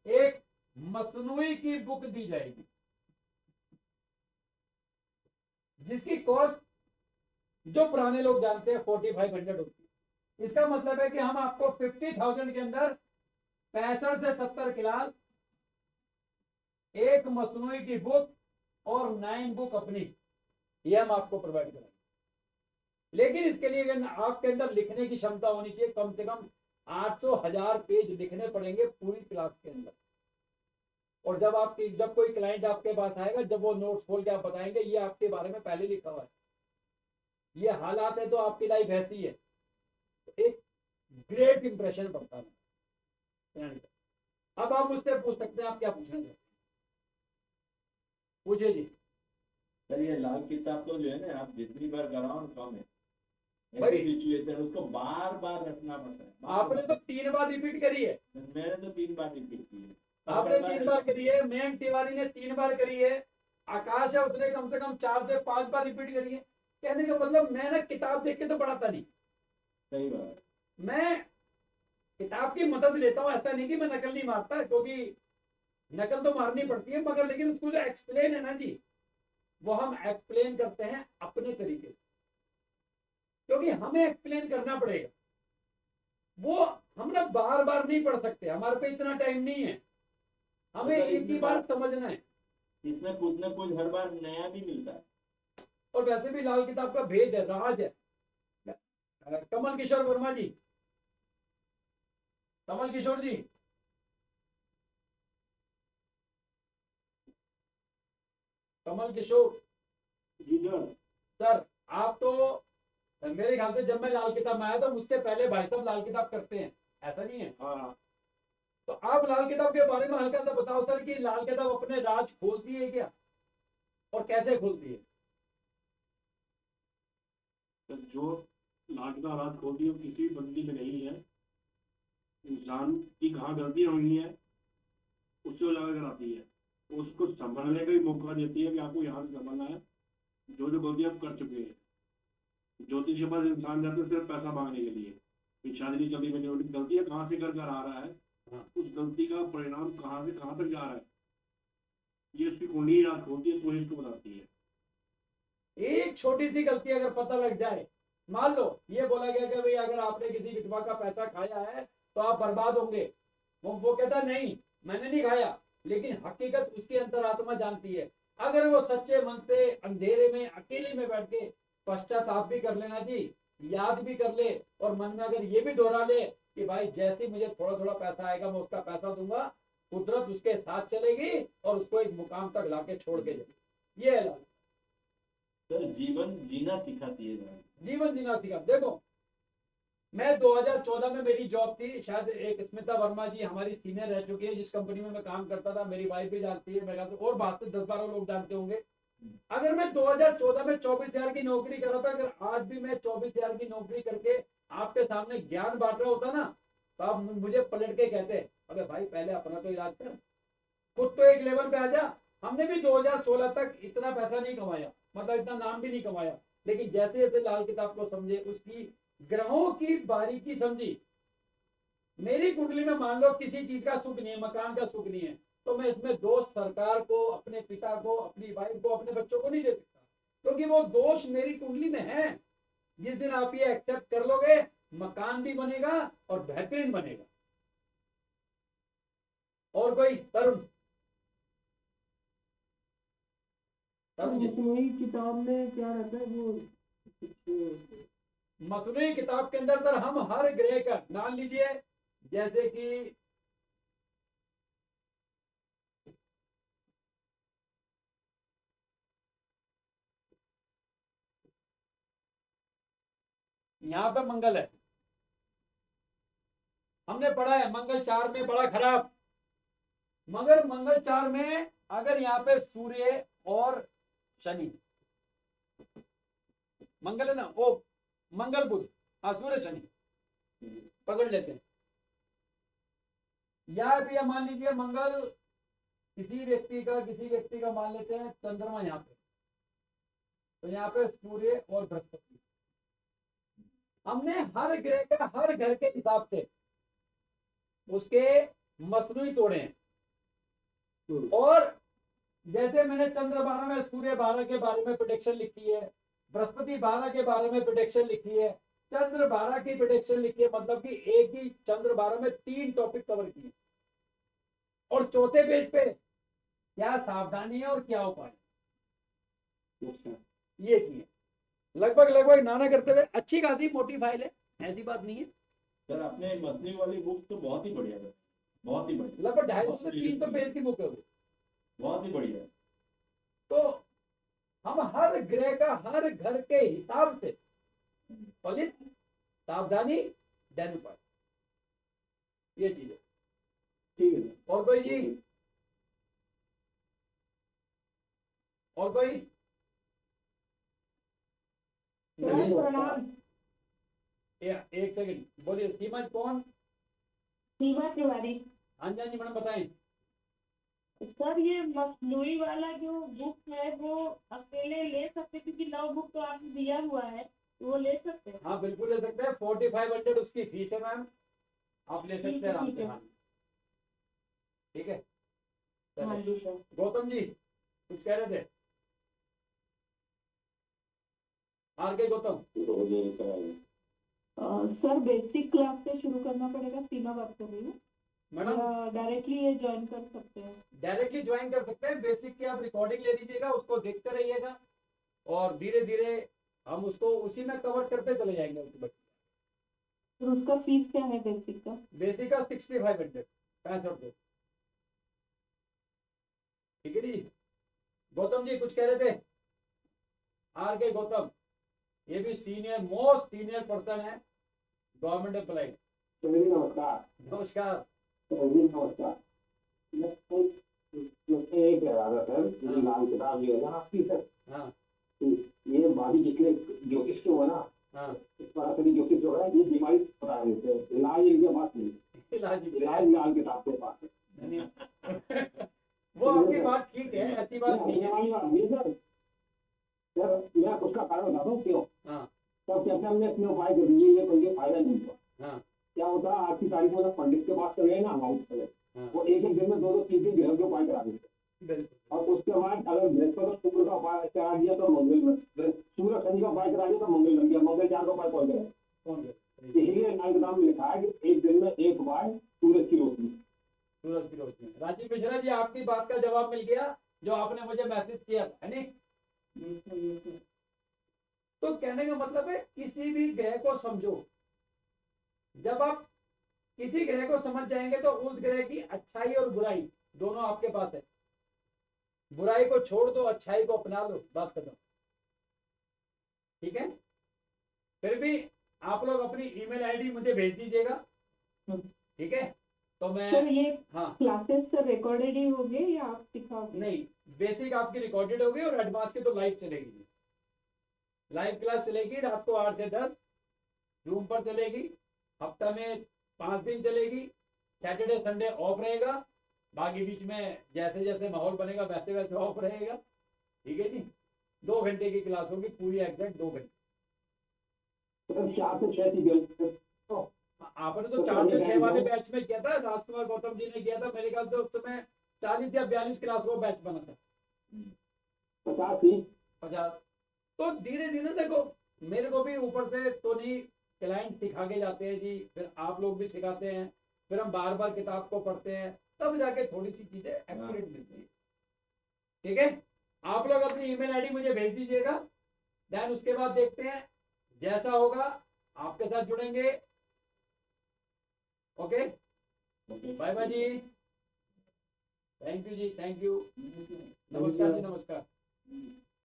एक मसनूई की बुक दी जाएगी, जिसकी कॉस्ट जो पुराने लोग जानते हैं 4500 होती है। इसका मतलब है कि हम आपको 50,000 के अंदर 65 से 70 क्लास, एक मसनूई की बुक और 9 बुक अपनी, ये हम आपको प्रोवाइड करेंगे। लेकिन इसके लिए आपके अंदर लिखने की क्षमता होनी चाहिए, कम से कम 800,000 पेज लिखने पड़ेंगे पूरी क्लास के अंदर। और जब कोई क्लाइंट आपके पास आएगा, जब वो नोट्स खोल के आप बताएंगे ये आपके बारे में पहले लिखा हुआ है, ये हालात है तो आपकी लाइफ ऐसी है, तो एक ग्रेट इंप्रेशन पड़ता है। अब आप मुझसे पूछ सकते हैं आप क्या पूछना चाहते हैं, पूछिए जी। सर ये लाल किताब तो जो है ना, आप जितनी बार कराओ ना कम है। भाई सिचुएशन उसको बार बार रखना पड़ता है। आपने तो 3 बार रिपीट करी है, मैंने तो 3 बार रिपीट की है। आपने 3 बार करी है, मयंक तिवारी ने 3 बार करी है, आकाश है उसने कम से कम 4 से 5 बार रिपीट करी है। कहने का मतलब मैं ना किताब देख के तो पढ़ाता नहीं, सही बात, मैं किताब की मदद लेता हूँ। ऐसा नहीं कि मैं नकल नहीं मारता, क्योंकि नकल तो मारनी पड़ती है, मगर लेकिन उसको जो एक्सप्लेन है ना जी, वो हम एक्सप्लेन करते हैं अपने तरीके से, क्योंकि हमें एक्सप्लेन करना पड़ेगा। वो हम ना बार बार नहीं पढ़ सकते, हमारे पे इतना टाइम नहीं है, हमें एक ही बार समझना है। इसमें कुछ न कुछ हर बार नया भी मिलता है। और वैसे भी लाल किताब का भेद है, राज है। कमल किशोर वर्मा जी, कमल किशोर जी, कमल किशोर जी सर, आप तो मेरे ख्याल से जब मैं लाल किताब में आया था मुझसे पहले भाई साहब लाल किताब करते हैं, ऐसा नहीं है? हाँ, तो आप लाल किताब के बारे में हल्का सा बताओ सर कि लाल किताब अपने राज खोलती है क्या और कैसे खोलती है? तो जो लाखदा रात खोलती है वो किसी भी बंदी में नहीं है। इंसान की कहाँ गलतियाँ हुई हैं उससे उजागर कराती है, उसको संभलने का भी मौका देती है कि आपको यहाँ से संभलना है, जो जो गलतियाँ आप कर चुके हैं। ज्योतिष के पास इंसान जाते सिर्फ पैसा मांगने के लिए, कि शादी नहीं चलती, मैंने उनकी गलतियाँ कहाँ से कर कर आ रहा है, उस गलती का परिणाम कहाँ से कहाँ तक जा रहा है, ये उसकी कुंडली रात खोलती है तो इसको बताती है। एक छोटी सी गलती अगर पता लग जाए, मान लो ये बोला गया कि भाई अगर आपने किसी विधवा का पैसा खाया है तो आप बर्बाद होंगे, वो कहता नहीं मैंने नहीं खाया, लेकिन हकीकत उसकी अंतरात्मा जानती है। अगर वो सच्चे मन से अंधेरे में अकेले में बैठ के पश्चाताप भी कर लेना जी, याद भी कर ले, और मन में अगर ये भी दोहरा ले कि भाई जैसे मुझे थोड़ा थोड़ा पैसा आएगा मैं उसका पैसा दूंगा, कुदरत उसके साथ चलेगी और उसको एक मुकाम तक लाके छोड़ के जाएगी। ये है लाल। सर जीवन जीना सिखाती है लाल। जीवन जीना सीखा। देखो मैं 2014 में मेरी जॉब थी, शायद एक स्मिता वर्मा जी हमारी सीनियर रह चुकी है, जिस कंपनी में मैं काम करता था, मेरी वाइफ भी जानती है, मेरा और बात से 10-12 लोग जानते होंगे। अगर मैं 2014 में 24,000 की नौकरी कर रहा था, अगर आज भी मैं 24,000 की नौकरी करके आपके सामने ज्ञान बांट रहा होता ना, तो आप मुझे पलट के कहते अरे भाई पहले अपना तो इलाज कर, खुद तो एक लेवल पे आ जा। हमने भी 2016 तक इतना पैसा नहीं कमाया, मतलब इतना नाम भी नहीं कमाया, लेकिन जैसे जैसे लाल किताब को समझे, उसकी ग्रहों की बारीकी समझी। मेरी कुंडली में मान लो किसी चीज का सुख नहीं है, मकान का सुख नहीं है, तो मैं इसमें दोष सरकार को, अपने पिता को, अपनी वाइफ को, अपने बच्चों को नहीं दे सकता, क्योंकि वो दोष मेरी कुंडली में है। जिस दिन आप ये एक्सेप्ट कर लोगे, मकान भी बनेगा और बेहतरीन बनेगा। और कोई तरुण? तरुण जी, मसनूई किताब में क्या रहता है वो मसनूई किताब के अंदर सर हम हर ग्रह का नाम लीजिए, जैसे कि यहाँ पे मंगल है, हमने पढ़ा है मंगल 4 में बड़ा खराब, मगर मंगल 4 में अगर यहाँ पे सूर्य और शनि, मंगल है ना, ओ मंगल बुध, हाँ सूर्य शनि पकड़ लेते हैं, या भी आप मान लीजिए मंगल किसी व्यक्ति का मान लेते हैं चंद्रमा यहाँ पे, तो यहाँ पे सूर्य और बृहस्पति। हमने हर ग्रह का हर घर के हिसाब से उसके मसनूई तोड़े हैं, और जैसे मैंने चंद्र 12 में सूर्य 12 के बारे में प्रेडिक्शन लिखी है, बृहस्पति 12 के बारे में प्रेडिक्शन लिखी है, चंद्र 12 की प्रेडिक्शन लिखी है, मतलब कि एक ही चंद्र 12 में 3 टॉपिक कवर किए, और चौथे पेज पे क्या सावधानी है और क्या उपाय, ये किए। लगभग नाना करते हुए अच्छी खासी मोटी फाइल है, ऐसी बात नहीं है। सर आपने मछली वाली बुक तो बहुत ही बढ़िया है, बहुत ही बढ़िया, लगभग 250 से 300 पेज की बुक है वो। बहुत ही बढ़िया। तो हम हर ग्रह का हर घर के हिसाब से फलित, सावधानी, दैन उपाय, ये चीज है। ठीक है। और कोई जी? और कोई? प्रणाम। एक सेकंड बोलिए, सीमा कौन? सीमा तिवारी। हाँ जी मैडम बताएं। सर ये मखनूई वाला जो बुक है वो अकेले ले सकते, क्योंकि 9 बुक तो आपने दिया हुआ है, तो वो ले सकते हैं? हाँ बिल्कुल ले सकते हैं, 4500 उसकी फीस है मैम, आप ले सकते हैं आराम ठीक से। है। हाँ ठीक है। हाँ चलिए। जी सर। गौतम जी कुछ कह रहे थे? आर के गौतम? सर बेसिक क्लास से शुरू करना पड़ेगा, सीमा बात कर रही हूँ, मैडम डायरेक्टली ये ज्वाइन कर सकते हैं? डायरेक्टली ज्वाइन कर सकते हैं, बेसिक की आप रिकॉर्डिंग ले लीजिएगा, उसको देखते रहिएगा, और धीरे धीरे हम उसको उसी में कवर करते चले जाएंगे उसके बच्चे। फिर उसका फीस क्या है बेसिक का? बेसिक का 6500, 6500। ठीक है जी। गौतम जी कुछ कह रहे थे? आर के गौतम, ये भी सीनियर, मोस्ट सीनियर पर्सन है, गवर्नमेंट एम्प्लॉय। नमस्कार। नमस्कार। नमस्कार। एक लाल किताब जो है ना आपकी सर, हाँ ये बाकी जितने ज्योतिष के हो ना, हाँ सरासरी ज्योतिष जो है ये बीमारी बता देते हैं, इलाज इनके पास नहीं, इलाज इलाज लाल किताब के पास है। वो आपकी बात ठीक है, ऐसी बात नहीं है। सर मैं उसका कारण बताता हूँ क्यों। हाँ तब क्या हमने अपने उपाय कर दिए, ये कोई फायदा नहीं हुआ। हाँ क्या होता है आज की तारीख में पंडित के पास चले ना, हमारे चले, हाँ। वो एक दिन में 2-2 3-3 ग्रह के उपाय करा देते, बिल्कुल। और उसके बाद अगर बृहस्पति शुक्र का उपाय करा दिया तो मंगल में सूरज शनि का पार करा दिया तो मंगल लग गया, मंगल 4 को पार पहुंच गए। कौन गया? इसलिए नागदाम में लिखा है कि एक दिन में एक बार सूरज की रोशनी। सूरज की रोशनी। राजीव मिश्रा जी, आपकी बात का जवाब मिल गया जो आपने मुझे मैसेज किया था, है नहीं? तो कहने का मतलब है किसी भी ग्रह को समझो। जब आप किसी ग्रह को समझ जाएंगे तो उस ग्रह की अच्छाई और बुराई दोनों आपके पास है। बुराई को छोड़ दो, अच्छाई को अपना लो, बात खत्म। ठीक है? फिर भी आप लोग अपनी ईमेल आईडी मुझे भेज दीजिएगा, ठीक है? तो मैं सर ये हाँ क्लासेस सर रिकॉर्डेड ही होंगे या आप सिखाओगे? नहीं, बेसिक आपकी रिकॉर्डेड होगी और एडवांस की तो लाइव चलेगी। लाइव क्लास चलेगी रात को 8 से 10 जूम पर चलेगी। हफ्ता में 5 दिन चलेगी। सैटरडे संडे ऑफ रहेगा, बाकी बीच में जैसे जैसे माहौल बनेगा वैसे वैसे ऑफ रहेगा। ठीक है जी? 2 घंटे की क्लास होगी, पूरी एग्जैक्ट 2 घंटे। तो 4 से 6 की बेल आपने तो 4 से 6 वाले बैच में किया था, राजकुमार गौतम जी ने किया था। मेरे ख्याल से उस समय 40 या 42 क्लास का बैच बना था। 50 थी। 50। तो धीरे धीरे देखो, मेरे को भी ऊपर से तो नहीं, क्लाइंट सिखा के जाते हैं जी, फिर आप लोग भी सिखाते हैं, फिर हम बार बार किताब को पढ़ते हैं, तब जाके थोड़ी सी चीजें एक्यूरेट मिलती है। ठीक है? आप लोग अपनी ईमेल आईडी मुझे भेज दीजिएगा, देन उसके बाद देखते हैं जैसा होगा आपके साथ जुड़ेंगे। Okay, bye bye ji, thank you ji, thank you. नमस्कार जी, नमस्कार।